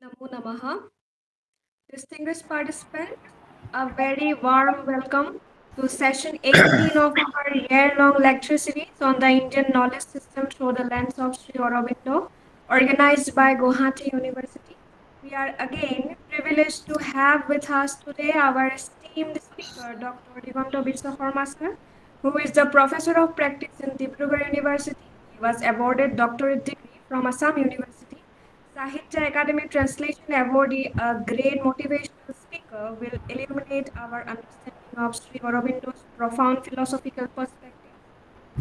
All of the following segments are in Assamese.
Namo Namaha. Distinguished participants, a very warm welcome to session 18 of our year-long lecture series on the Indian knowledge system through the lens of Sri Aurobindo, organized by Guwahati University. We are again privileged to have with us today our esteemed speaker, Dr. Digamto Biswakarma sir, who is the professor of practice in Dibrugarh University. He was awarded doctorate degree from Assam University. Sahitya Academy Translation Awardee, a great motivational speaker, will illuminate our understanding of Sri Aurobindo's profound philosophical perspective.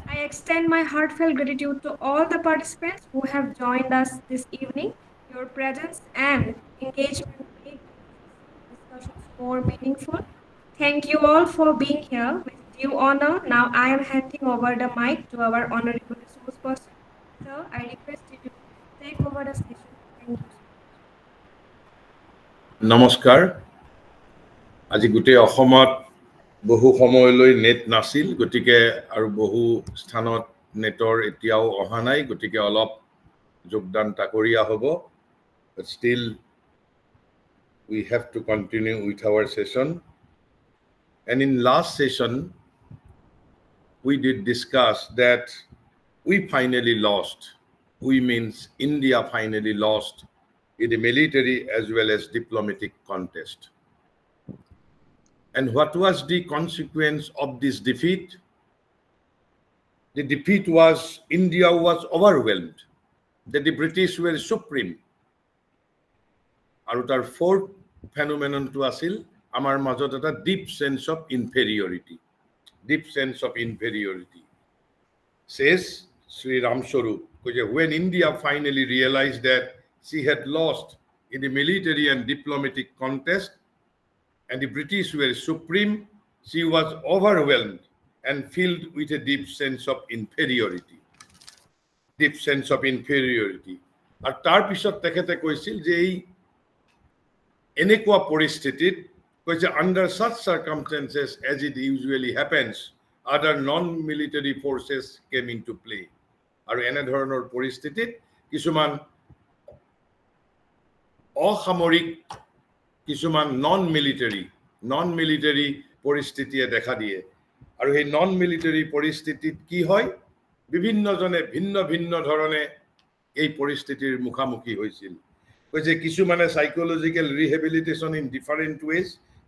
I extend my heartfelt gratitude to all the participants who have joined us this evening. Your presence and engagement make these discussions more meaningful. Thank you all for being here. With due honor, now I am handing over the mic to our honorable resource person. Sir, I request you to take over the session. Thank you. নমস্কাৰ আজি গোটেই অসমত বহু সময়লৈ নেট নাছিল গতিকে আৰু বহু স্থানত নেটৰ এতিয়াও অহা নাই গতিকে অলপ যোগদান তাকৰিয়া হ'ব but still we have to continue with our session and in last session we did discuss that we finally lost we means India finally lost in the military as well as diplomatic contest. And what was the consequence of this defeat? The defeat was India was overwhelmed, that the British were supreme. And our fourth phenomenon to asil, amar majot eta deep sense of inferiority. Deep sense of inferiority. Says Sri Ramswarup, when India finally realized that she had lost in the military and diplomatic contest, and the British were supreme, she was overwhelmed and filled with a deep sense of inferiority. Deep sense of inferiority. And tar pisot tekhete koisil je ei enekwa poristitit koise under such circumstances as it usually happens, other non-military forces came into play. Aru ene dhoronor poristitit kisuman অসামৰিক কিছুমান নন মিলিটাৰী পৰিস্থিতিয়ে দেখা দিয়ে আৰু এই নন মিলিটাৰী পৰিস্থিতিত কি হয় বিভিন্নজনে ভিন্ন ভিন্ন ধৰণে এই পৰিস্থিতিৰ মুখামুখি হৈছিল কৈছে কিছুমানে psychological rehabilitation in different ways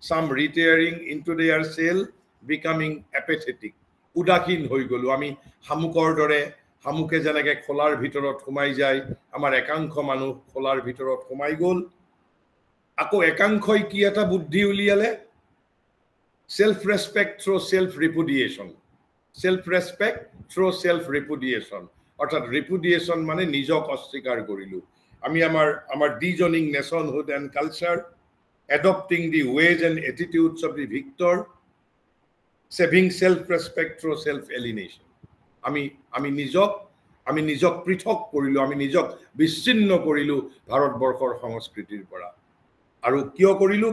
some retiring into their shell becoming apathetic উদাসীন হৈ গলো আমি হামুকৰ দৰে হামুকে যেনেকে খোলাৰ ভিতৰত সোমাই যায় আমাৰ একাংশ মানুহ খোলাৰ ভিতৰত সোমাই গল আকো একাংশই কি এটা বুদ্ধি উলিয়ালে self respect through self repudiation অৰ্থাৎ ৰিপুডিয়েশন মানে নিজক অস্বীকাৰ কৰিলো আমি আমাৰ disowning nationhood and culture adopting the ways and attitudes of the victor saving self respect through self alienation আমি নিজক পৃথক কৰিলো আমি নিজক বিচ্ছিন্ন কৰিলো ভাৰতবৰ্ষৰ সংস্কৃতিৰ পৰা আৰু কিয় কৰিলো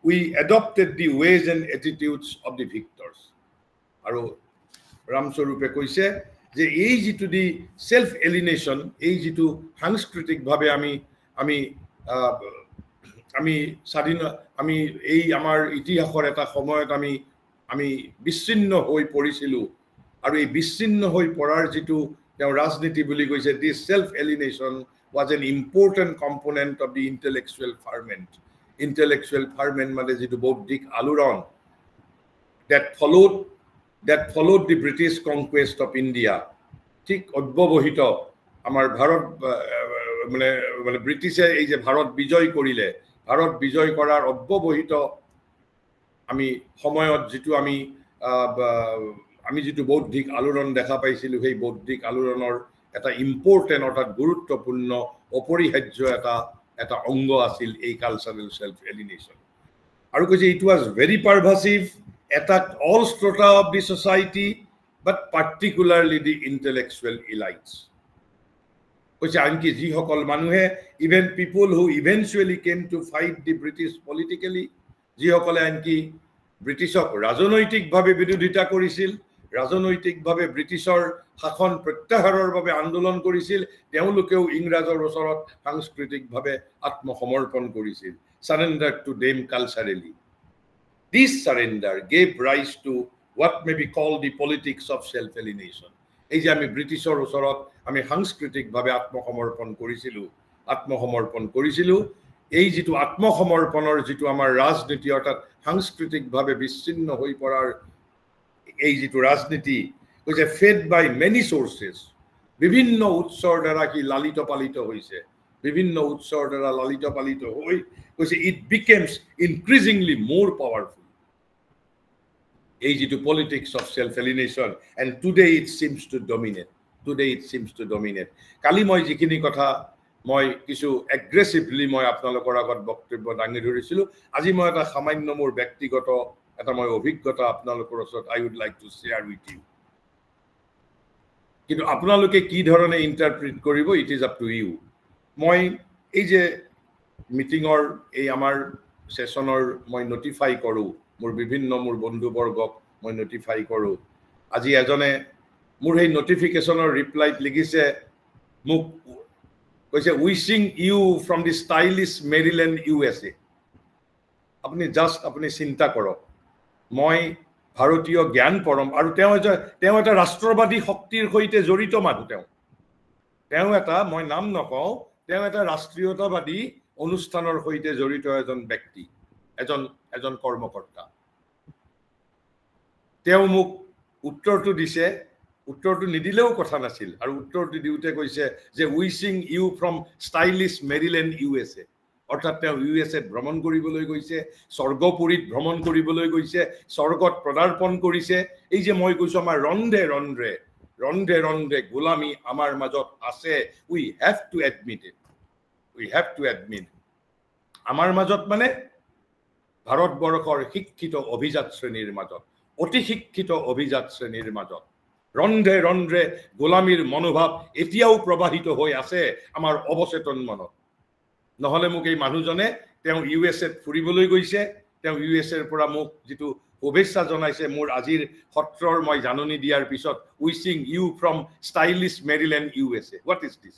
we adopted the ways and attitudes of the victors আৰু ৰামস্বৰূপে কৈছে যে এই যেটো দি সেলফ এলিনেশন এই যেটো সাংস্কৃতিক ভাবে আমি স্বাধীন আমি এই আমাৰ ইতিহাসৰ এটা সময়ত আমি বিচ্ছিন্ন হৈ পৰিছিলো আৰু এই বিচ্ছিন্ন হৈ পৰাৰ যেটো ৰাজনীতি বুলি কৈছে this self alienation was an important component of the intellectual ferment মানে যেটো বৌদ্ধিক আলোড়ন that followed the British conquest of India ঠিক অব্যবহিত আমাৰ ভাৰত মানে ব্ৰিটিছে এই যে ভাৰত বিজয় কৰিলে ভাৰত বিজয় কৰাৰ অব্যবহিত আমি সময়ত যেটো আমি যেটো বৌদ্ধিক আলোড়ন দেখা পাইছিলো সেই বৌদ্ধিক আলোড়নৰ এটা ইম্পৰ্টেন্ট অৰ্থাৎ গুৰুত্বপূৰ্ণ অপৰিহাৰ্য এটা অংগ আছিল এই কালচাৰেল সেলফ এলিনেশন আৰু কৈছে it was very pervasive attacked all strata of the society but particularly the intellectual elites কৈছে আনকি যি সকল মানুহে even people who eventually came to fight the British politically যি সকলে আনকি ব্ৰিটিছক ৰাজনৈতিকভাৱে বিৰোধিতা কৰিছিল ৰাজনৈতিকভাৱে ব্ৰিটিছৰ শাসন প্ৰত্যাহাৰৰ বাবে আন্দোলন কৰিছিল তেওঁলোকেও ইংৰাজৰ ওচৰত সাংস্কৃতিকভাৱে আত্মসমৰ্পণ কৰিছিল surrender to them culturally This surrender gave rise to what may be called the politics of self-alienation. এই যে আমি ব্ৰিটিছৰ ওচৰত আমি সাংস্কৃতিকভাৱে আত্মসমৰ্পণ কৰিছিলো এই যেটো আত্মসমৰ্পণৰ যেটো আমাৰ ৰাজনীতি অৰ্থাৎ সাংস্কৃতিকভাৱে বিচ্ছিন্ন হৈ পৰাৰ এই যেটো ৰাজনীতি হৈছে ফেড বাই মেনি সোৰ্সেস বিভিন্ন উৎসৰ দ্বাৰা কি লালিত পালিত হৈছে বিভিন্ন উৎসৰ দ্বাৰা লালিত পালিত হৈ কৈছে ইট বিকেমস ইনক্ৰিজিংলি মোর পাওয়ারফুল এই যেটো politics of self alienation and today it seems to dominate কালি মই যিখিনি কথা মই কিছু এগ্ৰেসিভলি মই আপোনালোকৰ আগত বক্তব্য দাঙি ধৰিছিলো আজি মই এটা সামান্য মোৰ ব্যক্তিগত এটা মই অভিজ্ঞতা আপোনালোকৰ ওচৰত I would like to share with you কিন্তু আপোনালোকে কি ধৰণে ইন্টাৰপ্ৰিট কৰিব it is up to you মই এই যে মিটিংৰ এই আমাৰ সেশনৰ মই নোটিফাই কৰো মোৰ বিভিন্ন মোৰ বন্ধুবৰ্গক মই নোটিফাই কৰো আজি এজনে মোৰ এই নোটিফিকেশনৰ ৰিপ্লাইত লিখিছে মোক কৈছে wishing you from the stylish Maryland USA আপুনি জাস্ট আপুনি চিন্তা কৰক মই ভাৰতীয় জ্ঞান পৰম আৰু তেওঁ এটা ৰাষ্ট্ৰবাদী শক্তিৰ সৈতে জড়িত মানুহ তেওঁ এটা মই নাম নকওঁ তেওঁ এটা ৰাষ্ট্ৰীয়তাবাদী অনুষ্ঠানৰ সৈতে জড়িত এজন ব্যক্তি এজন কৰ্মকৰ্তা তেওঁ মোক উত্তৰটো দিছে উত্তৰটো নিদিলেও কথা নাছিল আৰু উত্তৰটো দিউতে কৈছে যে wishing you from stylish Maryland USA অৰ্থাৎ তেওঁ USA ভ্ৰমণ কৰিবলৈ গৈছে স্বৰ্গপুৰীত ভ্ৰমণ কৰিবলৈ গৈছে স্বৰ্গত পদাৰ্পণ কৰিছে এই যে মই কৈছো আমাৰ ৰন্ধে ৰন্ধে গোলামী আমাৰ মাজত আছে উই হ্যাভ টু এডমিট আমাৰ মাজত মানে ভাৰতবৰ্ষৰ শিক্ষিত অভিজাত শ্ৰেণীৰ মাজত অতি শিক্ষিত অভিজাত শ্ৰেণীৰ মাজত ৰন্ধে ৰন্ধে গোলামীৰ মনোভাৱ এতিয়াও প্ৰবাহিত হৈ আছে আমাৰ অবচেতন মনত নহলে মোক এই মানুহজনে তেওঁ USA ফুৰিবলৈ গৈছে তেওঁ USA ৰ পৰা মোক যেটো শুভেচ্ছা জনাইছে মোৰ আজিৰ সত্ৰৰ মই জাননী দিয়াৰ পিছত wishing you from stylish Maryland USA what is this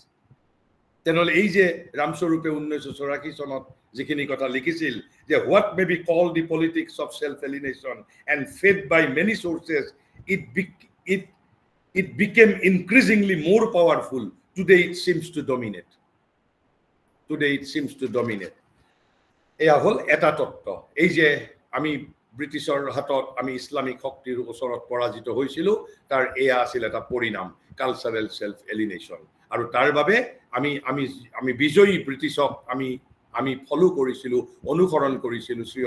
তেনেহলে এই যে ৰামস্বৰূপে 1984 চনত যিখিনি কথা লিখিছিল যে what may be called the politics of self alienation and fed by many sources it became increasingly more powerful today it seems to dominate এয়া হল এটা তত্ত্ব এই যে আমি ব্ৰিটিছৰ হাতত আমি ইসলামিক শক্তিৰ ওচৰত পৰাজিত হৈছিল তাৰ এয়া আছিল এটা পৰিণাম কালচাৰেল সেলফ এলিনেশন আৰু তাৰ বাবে আমি বিজয়ী ব্ৰিটিছক আমি ফলো কৰিছিল অনুসৰণ কৰিছিল শ্ৰী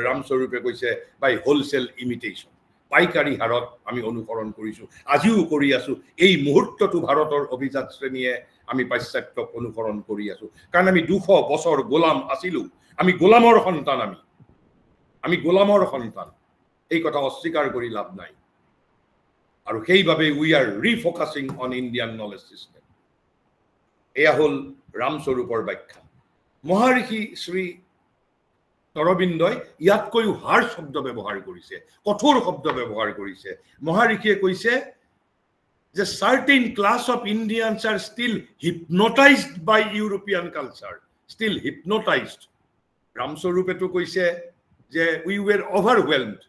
ৰামস্বৰূপে কৈছে বাই হোলসেল ইমিটেশন পাইকাৰী হাৰত আমি অনুসৰণ কৰিছো আজিও কৰি আছো এই মুহূৰ্তটো ভাৰতৰ অভিজাত শ্ৰেণীয়ে আমি পাশ্চাত্যক অনুসৰণ কৰি আছো কাৰণ আমি 200 বছৰ গোলাম আছিলো আমি গোলামৰ সন্তান আমি গোলামৰ সন্তান এই কথা অস্বীকাৰ কৰি লাভ নাই আৰু সেইভাবে we are refocusing on Indian knowledge system এয়া হল ৰামস্বৰূপৰ ব্যাখ্যা মহাৰিষি শ্ৰী অৰবিন্দই ইয়াতকৈ হাৰ্ড শব্দ ব্যৱহাৰ কৰিছে কঠোৰ শব্দ ব্যৱহাৰ কৰিছে মহাৰিষিয়ে কৈছে যে certain class of Indians are still hypnotized by European culture still hypnotized ৰামস্বৰূপে তো কৈছে যে we were overwhelmed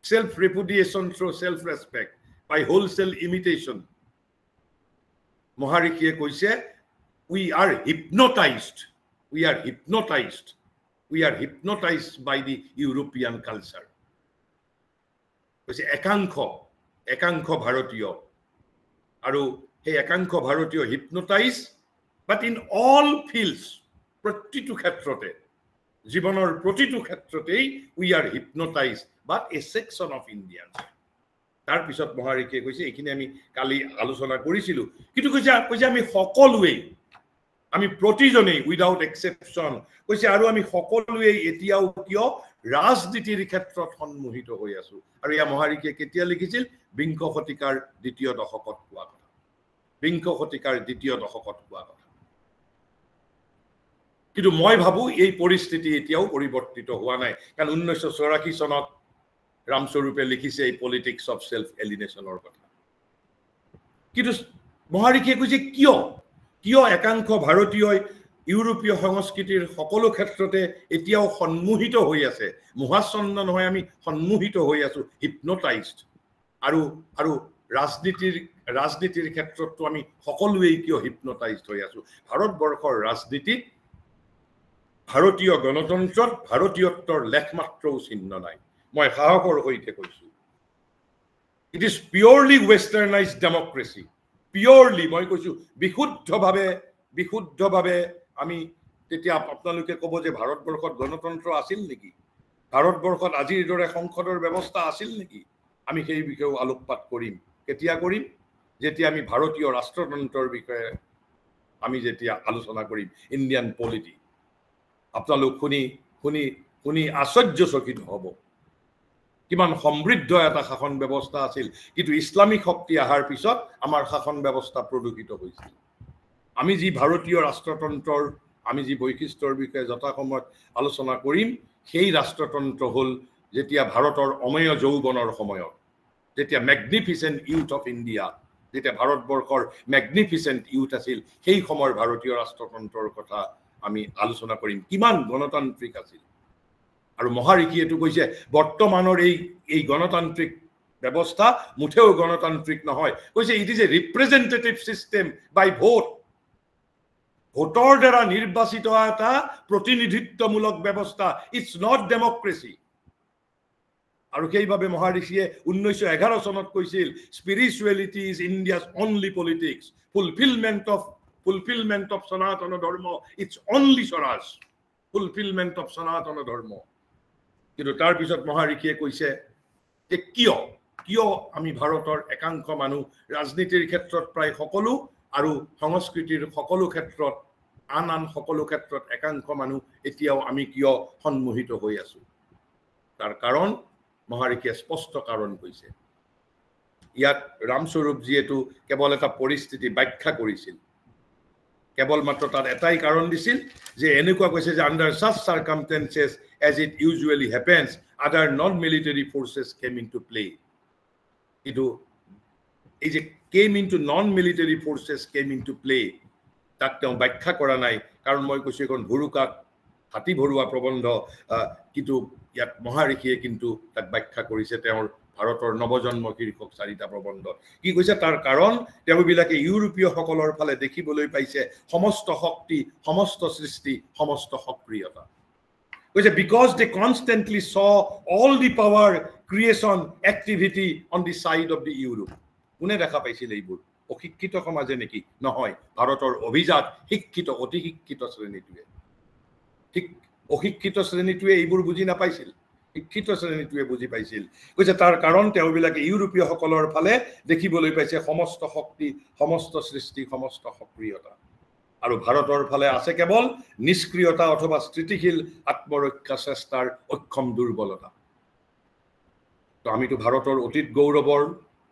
self repudiation through self respect by wholesale imitation মহাৰিষিয়ে কৈছে we are hypnotized by the European culture কৈছে একাংশ ভাৰতীয় আৰু এই একাংশ ভাৰতীয় hypnotized but in all fields প্ৰতিটো ক্ষেত্ৰতে জীৱনৰ প্ৰতিটো ক্ষেত্ৰতেই we are hypnotized but a section of Indians তাৰ পিছত মহাৰিষিয়ে কৈছে এইখিনি আমি কালি আলোচনা কৰিছিল কিন্তু কৈছে আমি সকলোৱে আমি প্ৰতিজনেই উইদাউট এক্সেপশন কৈছে আৰু আমি সকলোৱে এতিয়াও কিয় ৰাজনীতিৰ ক্ষেত্ৰত সন্মোহিত হৈ আছো আৰু ইয়া মহাৰিষিয়ে কেতিয়া লিখিছিল বিংশ শতিকাৰ দ্বিতীয় দশকত কোৱা কথা কিন্তু মই ভাবো এই পৰিস্থিতি এতিয়াও পৰিৱৰ্তিত হোৱা নাই কাৰণ 1984 চনত ৰামস্বৰূপে লিখিছে এই পলিটিক্স অফ সেলফ এলিনেশনৰ কথা কিন্তু মহাৰিষিয়ে কৈছে কিয় একাংশ ভাৰতীয়ই ইউৰোপীয় সংস্কৃতিৰ সকলো ক্ষেত্ৰতে এতিয়াও সন্মোহিত হৈ আছে মোহাচ্ছন্ন নহয় আমি সন্মোহিত হৈ আছো হিপনোটাইজড আৰু ৰাজনীতিৰ ক্ষেত্ৰতো আমি সকলোৱেই কিয় হিপনোটাইজড হৈ আছো ভাৰতবৰ্ষৰ ৰাজনীতিত ভাৰতীয় গণতন্ত্ৰত ভাৰতীয়ত্বৰ লেখমাত্ৰও চিহ্ন নাই মই সাহসৰ সৈতে কৈছো ইট ইজ পিয়ৰলি ৱেষ্টাৰ্ণাইজড ডেমক্ৰেসি পিয়ৰলি মই কৈছো বিশুদ্ধভাৱে আমি তেতিয়া আপোনালোকে ক'ব যে ভাৰতবৰ্ষত গণতন্ত্ৰ আছিল নেকি ভাৰতবৰ্ষত আজিৰ দৰে সংসদৰ ব্যৱস্থা আছিল নেকি আমি সেই বিষয়ে আলোকপাত কৰিম কেতিয়া কৰিম যেতিয়া আমি ভাৰতীয় ৰাষ্ট্ৰতন্ত্ৰৰ বিষয়ে আমি যেতিয়া আলোচনা কৰিম ইণ্ডিয়ান পলিটি আপোনালোক শুনি আশ্চৰ্যচকিত হ'ব কিমান সমৃদ্ধ এটা শাসন ব্যৱস্থা আছিল কিন্তু ইছলামিক শক্তি আহাৰ পিছত আমাৰ শাসন ব্যৱস্থা প্ৰদূষিত হৈছিল আমি যি ভাৰতীয় ৰাষ্ট্ৰতন্ত্ৰৰ আমি যি বৈশিষ্ট্যৰ বিষয়ে যথাসময়ত আলোচনা কৰিম সেই ৰাষ্ট্ৰতন্ত্ৰ হ'ল যেতিয়া ভাৰতৰ অমেয় যৌৱনৰ সময়ত যেতিয়া ম্যাগনিফিসেন্ট ইউথ অফ ইণ্ডিয়া যেতিয়া ভাৰতবৰ্ষৰ ম্যাগনিফিসেন্ট ইউথ আছিল সেই সময়ৰ ভাৰতীয় ৰাষ্ট্ৰতন্ত্ৰৰ কথা আমি আলোচনা কৰিম কিমান গণতান্ত্ৰিক আছিল আৰু মহাৰিষিয়েটো কৈছে বৰ্তমানৰ এই গণতান্ত্ৰিক ব্যৱস্থা মুঠেও গণতান্ত্ৰিক নহয় কৈছে it is a representative system by vote ভোটৰ দ্বাৰা নিৰ্বাচিত এটা প্ৰতিনিধিত্বমূলক ব্যৱস্থা ইটস নট ডেমক্ৰেসি আৰু সেইভাবে মহাৰিষিয়ে 1911 চনত কৈছিল spirituality is India's only politics fulfillment of Sanatana Dharma it's only Swaraj fulfillment of Sanatana Dharma কিন্তু তাৰ পিছত মহাৰিষিয়ে কৈছে যে কিয় আমি ভাৰতৰ একাংশ মানুহ ৰাজনীতিৰ ক্ষেত্ৰত প্ৰায় সকলো আৰু সংস্কৃতিৰ সকলো ক্ষেত্ৰত আন সকলো ক্ষেত্ৰত একাংশ মানুহ এতিয়াও আমি কিয় সন্মোহিত হৈ আছো তাৰ কাৰণ মহাৰিষিয়ে স্পষ্ট কাৰণ কৈছে ইয়াত ৰামস্বৰূপ যিহেতু কেৱল এটা পৰিস্থিতি ব্যাখ্যা কৰিছিল কেৱল মাত্ৰ তাত এটাই কাৰণ দিছিল যে এনেকুৱা কৈছে যে under such circumstances as it usually happens other non-military forces came into play কিন্তু এই যে came into non-military forces came into play তাক তেওঁ ব্যাখ্যা কৰা নাই কাৰণ মই কৈছো এখন ভুৰুকাত হাতী ভৰুৱা প্ৰবন্ধ কিন্তু ইয়াত মহাৰিষিয়ে কিন্তু তাক ব্যাখ্যা কৰিছে তেওঁৰ ভাৰতৰ নৱজন্ম শীৰ্ষক 4টা প্ৰবন্ধ কি কৈছে তাৰ কাৰণ তেওঁবিলাকে ইউৰোপীয় সকলৰ ফালে দেখিবলৈ পাইছে সমস্ত শক্তি সমস্ত সৃষ্টি সমস্ত সক্ৰিয়তা কৈছে because they constantly saw all the power creation activity on the side of the Europe কোনে দেখা পাইছিল এইবোৰ অশিক্ষিত সমাজে নেকি নহয় ভাৰতৰ অভিজাত শিক্ষিত অতি শিক্ষিত শ্ৰেণীটোৱে ঠিক অশিক্ষিত শ্ৰেণীটোৱে এইবোৰ বুজি নাপাইছিল শিক্ষিত শ্ৰেণীটোৱে বুজি পাইছিল কৈছে তাৰ কাৰণ তেওঁবিলাকে ইউৰোপীয় সকলৰ ফালে দেখিবলৈ পাইছে সমস্ত শক্তি সমস্ত সৃষ্টি সমস্ত সক্ৰিয়তা আৰু ভাৰতৰ ফালে আছে কেৱল নিষ্ক্ৰিয়তা অথবা স্থিতিশীল আত্মৰক্ষা চেষ্টাৰ অক্ষম দুৰ্বলতা তো আমিতো ভাৰতৰ অতীত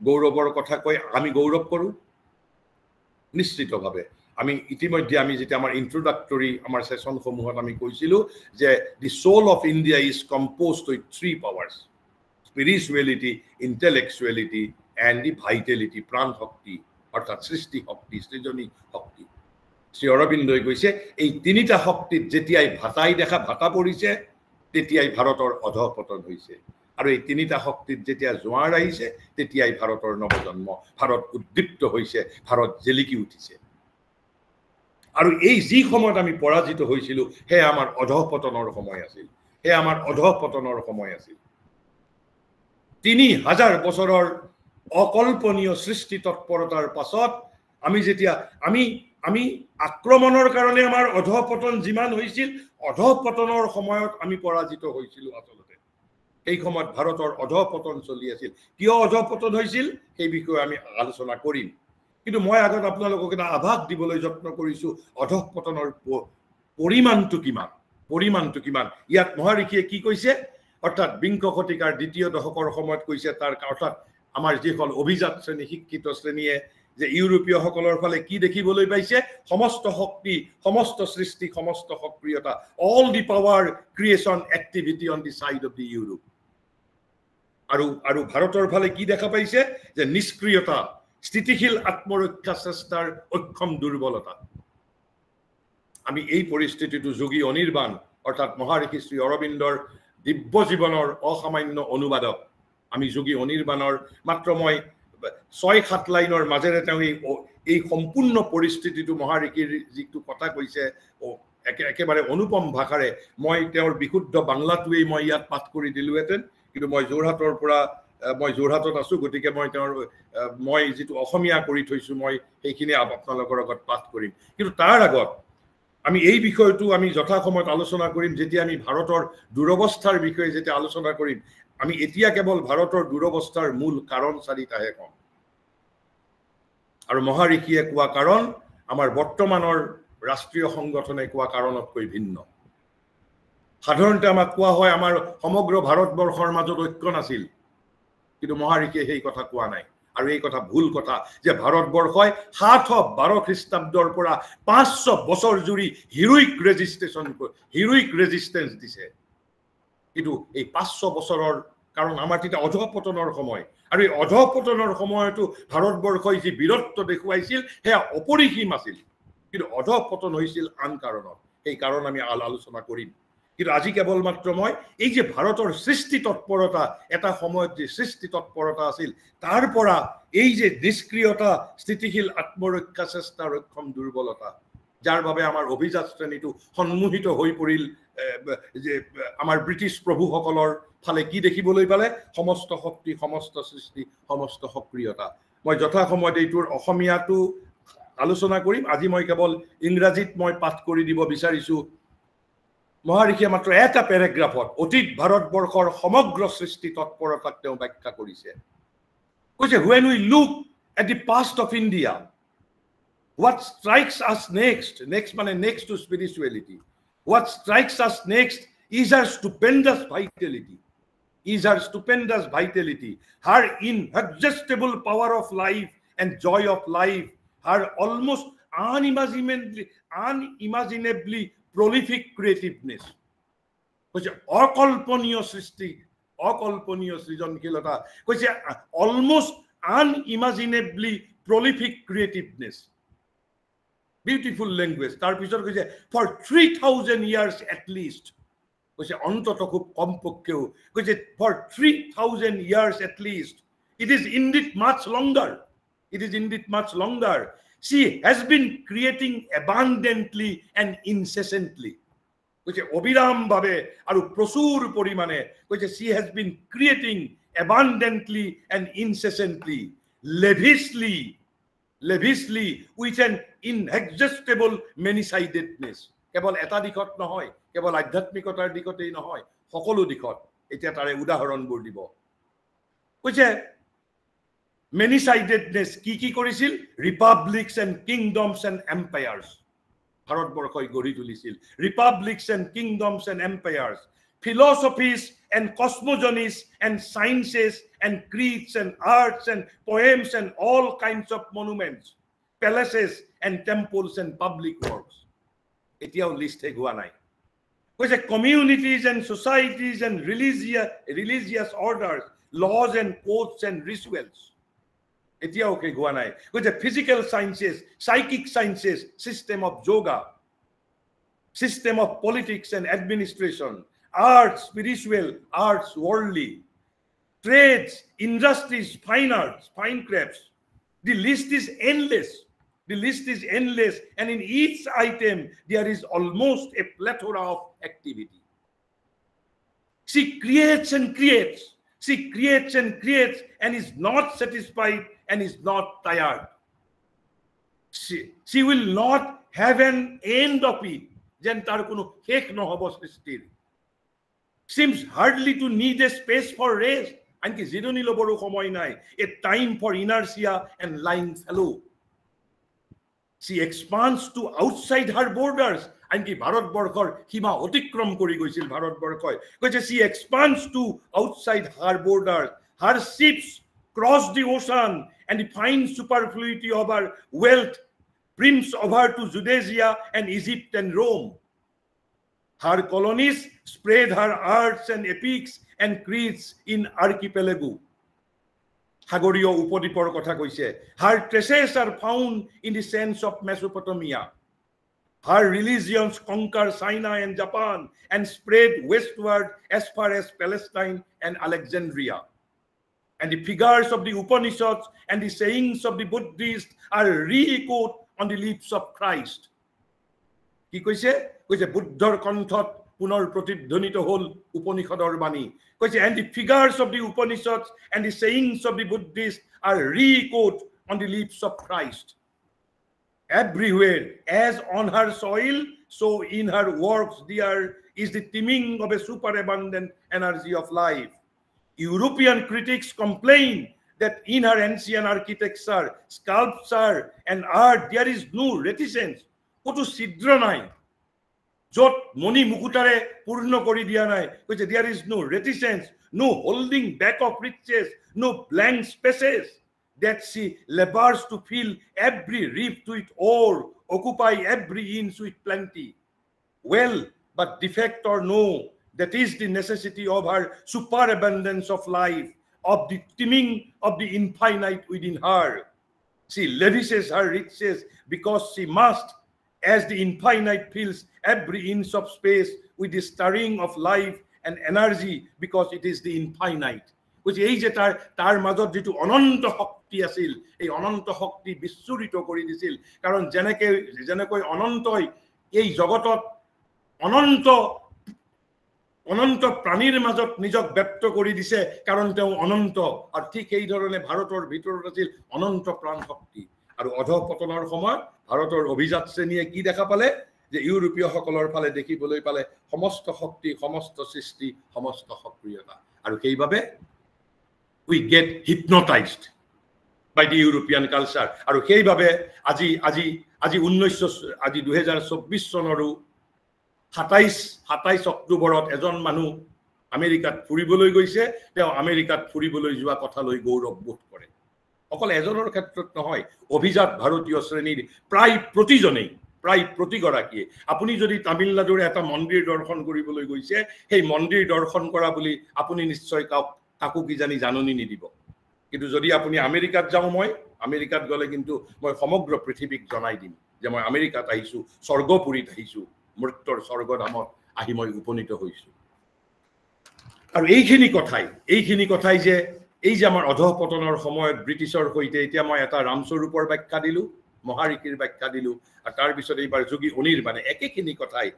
গৌৰৱৰ কথা কৈ আমি গৌৰৱ কৰো নিশ্চিতভাৱে আমি ইতিমধ্যে আমি যেতিয়া আমাৰ ইন্ট্ৰোডাক্টৰী আমাৰ সেশন সমূহত আমি কৈছিলো যে the soul of India is composed with 3 powers spirituality intellectuality and the vitality প্ৰাণ শক্তি অৰ্থাৎ সৃষ্টি শক্তি সৃজনী শক্তি শ্ৰী অৰবিন্দই কৈছে এই তিনিটা শক্তিত যেতিয়াই ভাটা পৰিছে তেতিয়াই ভাৰতৰ অধঃপতন হৈছে আৰু এই তিনিটা শক্তিত যেতিয়া জোৱাৰ আহিছে তেতিয়াই ভাৰতৰ নৱজন্ম ভাৰত উদ্দীপ্ত হৈছে ভাৰত জিলিকি উঠিছে আৰু এই যি সময়ত আমি পৰাজিত হৈছিলো হে আমাৰ অধঃপতনৰ সময় আছিল 3000 বছৰৰ অকল্পনীয় সৃষ্টি তৎপৰতাৰ পাছত আমি যেতিয়া আমি আক্ৰমণৰ কাৰণে আমাৰ অধঃপতন যিমান হৈছিল অধঃপতনৰ সময়ত আমি পৰাজিত হৈছিলো আসলতে এই সময়ত ভাৰতৰ অধঃপতন চলি আছিল কিয় অধঃপতন হৈছিল সেই বিষয়ে আমি আলোচনা কৰিম কিন্তু মই আগত আপোনালোকক এটা আভাস দিবলৈ যত্ন কৰিছো অধঃপতনৰ পৰিমাণটো কিমান ইয়াত মহাৰিষিয়ে কি কৈছে অৰ্থাৎ বিংশ শতিকাৰ দ্বিতীয় দশকৰ সময়ত কৈছে তাৰ অৰ্থাৎ আমাৰ যিসকল অভিজাত শ্ৰেণী শিক্ষিত শ্ৰেণীয়ে যে ইউৰোপীয় সকলৰ ফালে কি দেখিবলৈ পাইছে সমস্ত শক্তি সমস্ত সৃষ্টি সমস্ত সক্ৰিয়তা all the power creation activity on the side of the Europe আৰু ভাৰতৰ ফালে কি দেখা পাইছে যে নিষ্ক্ৰিয়তা স্থিতিশীল আত্মৰক্ষা চেষ্টাৰ অক্ষম দুৰ্বলতা আমি এই পৰিস্থিতিটো যোগী অনিৰ্বাণ অৰ্থাৎ মহাৰিষি শ্ৰী অৰবিন্দৰ দিব্য জীৱনৰ অসামান্য অনুবাদক আমি যোগী অনিৰ্বাণৰ মাত্ৰ মই ৬-৭ লাইনৰ মাজেৰে তেওঁ এই সম্পূৰ্ণ পৰিস্থিতিটো মহাৰিষিৰ যিটো কথা কৈছে একেবাৰে অনুপম ভাষাৰে মই তেওঁৰ বিশুদ্ধ বাংলাটোৱেই মই ইয়াত পাঠ কৰি দিলোহেঁতেন কিন্তু মই যোৰহাটৰ পৰা মই যোৰহাটত আছো গতিকে মই যিটো অসমীয়া কৰি থৈছো মই সেইখিনি আপোনালোকৰ আগত পাঠ কৰিম কিন্তু তাৰ আগত আমি এই বিষয়টো আমি যথাসময়ত আলোচনা কৰিম যেতিয়া আমি ভাৰতৰ দুৰৱস্থাৰ বিষয়ে যেতিয়া আলোচনা কৰিম আমি এতিয়া কেৱল ভাৰতৰ দুৰৱস্থাৰ মূল কাৰণ চাৰিটাহে কম আৰু মহাৰিষিয়ে কোৱা কাৰণ আমাৰ বৰ্তমানৰ ৰাষ্ট্ৰীয় সংগঠনে কোৱা কাৰণতকৈ ভিন্ন সাধাৰণতে আমাক কোৱা হয় আমাৰ সমগ্ৰ ভাৰতবৰ্ষৰ মাজত ঐক্য নাছিল কিন্তু মহাৰিষিয়ে সেই কথা কোৱা নাই আৰু এই কথা ভুল কথা যে ভাৰতবৰ্ষই ৭১২ খ্ৰীষ্টাব্দৰ পৰা ৫০০ বছৰ জুৰি হিৰোইক ৰেজিষ্টেন্স দিছে কিন্তু এই ৫০০ বছৰৰ কাৰণ আমাৰ তেতিয়া অধঃপতনৰ সময় আৰু এই অধঃপতনৰ সময়তো ভাৰতবৰ্ষই যি বীৰত্ব দেখুৱাইছিল সেয়া অপৰিসীম আছিল কিন্তু অধঃপতন হৈছিল আন কাৰণত সেই কাৰণ আমি আলোচনা কৰিম কিন্তু আজি কেৱল মাত্ৰ মই এই যে ভাৰতৰ সৃষ্টি তৎপৰতা এটা সময়ত যে সৃষ্টি তৎপৰতা আছিল তাৰ পৰা এই যে নিষ্ক্ৰিয়তা স্থিতিশীল আত্মৰক্ষা চেষ্টা ৰক্ষম দুৰ্বলতা যাৰ বাবে আমাৰ অভিজাত শ্ৰেণীটো সন্মুখিত হৈ পৰিল যে আমাৰ ব্ৰিটিছ প্ৰভুসকলৰ ফালে কি দেখিবলৈ পালে সমস্ত শক্তি সমস্ত সৃষ্টি সমস্ত সক্ৰিয়তা মই যথাসময়ত এইটোৰ অসমীয়াটো আলোচনা কৰিম আজি মই কেৱল ইংৰাজীত মই পাঠ কৰি দিব বিচাৰিছো মহাৰিষিয়ে মাত্ৰ এটা পেৰাগ্ৰাফত অতীত ভাৰতবৰ্ষৰ সমগ্ৰ সৃষ্টি তৎপৰতাক তেওঁ ব্যাখ্যা কৰিছে কৈছে when we look at the past of India what strikes us next মানে next to spirituality what strikes us next is her stupendous vitality her inexhaustible power of life and joy of life her almost unimaginably prolific creativeness কৈছে অকল্পনীয় সৃষ্টি অকল্পনীয় সৃজনশীলতা কৈছে almost unimaginably prolific creativeness beautiful language তাৰ পিছত কৈছে for 3000 years at least কৈছে অন্তত খুব কমপক্ষেও কৈছে for 3000 years at least it is indeed much longer she has been creating abundantly and incessantly কৈছে অবিৰাম ভাবে আৰু প্ৰচুৰ পৰিমাণে কৈছে she has been creating abundantly and incessantly lavishly with an inexhaustible many-sidedness কেৱল এটা দিশত নহয় কেৱল আধ্যাত্মিকতাৰ দিশতেই নহয় সকলো দিশত এতিয়া তাৰে উদাহৰণবোৰ দিব কৈছে many-sidedness কি কৰিছিল republics and kingdoms and empires ভাৰতবৰ্ষই গঢ়ি তুলিছিল republics and kingdoms and empires philosophies and cosmogonies and sciences and creeds and arts and poems and all kinds of monuments palaces and temples and public works এতিয়াও লিষ্ট হেগুৱা নাই কৈছে communities and societies and religious orders laws and codes and rituals এতিয়াও হেগুৱা নাই কৈছে physical sciences psychic sciences system of yoga system of politics and administration arts spiritual arts worldly trades industries fine arts fine crafts the list is endless and in each item there is almost a plethora of activity she creates and is not satisfied and is not tired she will not have an end of it যেন তাৰ কোনো শেষ নহব সৃষ্টিৰ seems hardly to need a space for rest আনকি জিৰণি ল'বৰো সময় নাই a time for inertia and lying fallow she expands to outside her borders আনকি ভাৰতবৰ্ষৰ সীমা অতিক্ৰম কৰি গৈছিল ভাৰতবৰ্ষই কৈছে she expands to outside her borders her ships cross the ocean and the fine superfluity of her wealth brims over to Judea and Egypt and Rome Her colonies spread her arts and epics and creeds in archipelago. সাগৰীয় উপদ্বীপৰ কথা কৈছে. Her traces are found in the sands of Mesopotamia. Her religions conquer China and Japan and spread westward as far as Palestine and Alexandria. And the figures of the Upanishads and the sayings of the Buddhists are re-echoed on the lips of Christ. কি কৈছে? কৈছে বুদ্ধৰ কণ্ঠত পুনৰ প্ৰতিধ্বনিত হ'ল উপনিষদৰ বাণী. কৈছে and the figures of the Upanishads and the sayings of the Buddhists are re-echoed on the lips of Christ. Everywhere, as on her soil, so in her works there is the teeming of a superabundant energy of life. European critics complain that in her ancient architecture, sculpture, and art there is no reticence. Koto sidra nai. Jot moni mukutare purno kori dia nai. Because there is no reticence, no holding back of riches, no blank spaces. That she labors to fill every reef with ore, occupy every inch with plenty. Well, but defect or no, that is the necessity of her superabundance of life, of the teeming of the infinite within her. She lavishes her riches because she must, as the infinite fills every inch of space with the stirring of life and energy, because it is the infinite. Which এই যে তাৰ মাজত যেটো অনন্ত শক্তি আছিল, এই অনন্ত শক্তি বিস্ফোৰিত কৰি দিছিল. কাৰণ যেনেকৈ অনন্তই এই জগতত অনন্ত প্ৰাণীৰ মাজত নিজক ব্যক্ত কৰি দিছে, কাৰণ তেওঁ অনন্ত. আৰু ঠিক এই ধৰণে ভাৰতৰ ভিতৰত আছিল অনন্ত প্ৰাণ শক্তি. আৰু অধঃপতনৰ সময়ত ভাৰতৰ অভিজাত শ্ৰেণীয়ে কি দেখা পালে? যে ইউৰোপীয়সকলৰ ফালে দেখিবলৈ পালে সমস্ত শক্তি, সমস্ত সৃষ্টি, সমস্ত সক্ৰিয়তা. আৰু সেইবাবে we get hypnotized by the European culture. আৰু সেইবাবে আজি 2024 চনৰো 27 অক্টোবৰত এজন মানুহ আমেৰিকাত ফুৰিবলৈ গৈছে. তেওঁ আমেৰিকাত ফুৰিবলৈ যোৱা কথালৈ গৌৰৱ বোধ কৰে. অকল এজনৰ ক্ষেত্ৰত নহয়, অভিজাত ভাৰতীয় শ্ৰেণীৰ প্ৰায় প্ৰতিগৰাকীয়ে. আপুনি যদি তামিলনাডুৰ এটা মন্দিৰ দৰ্শন কৰিবলৈ গৈছে, সেই মন্দিৰ দৰ্শন কৰা বুলি আপুনি নিশ্চয় কাকো কিজানি জাননী নিদিব. কিন্তু যদি আপুনি আমেৰিকাত যাওঁ, মই আমেৰিকাত গ'লে কিন্তু মই সমগ্ৰ পৃথিৱীক জনাই দিম যে মই আমেৰিকাত আহিছোঁ, স্বৰ্গপুৰীত আহিছোঁ, মৃত্যুৰ স্বৰ্গধামত আহি মই উপনীত হৈছোঁ. আৰু এইখিনি কথাই যে এই যে আমাৰ অধঃপতনৰ সময়ত ব্ৰিটিছৰ সৈতে, এতিয়া মই এটা ৰামস্বৰূপৰ ব্যাখ্যা দিলোঁ, মহাৰিষিৰ ব্যাখ্যা দিলোঁ, আৰু তাৰপিছত এইবাৰ যোগী অনিৰ্বাণে একেখিনি কথাই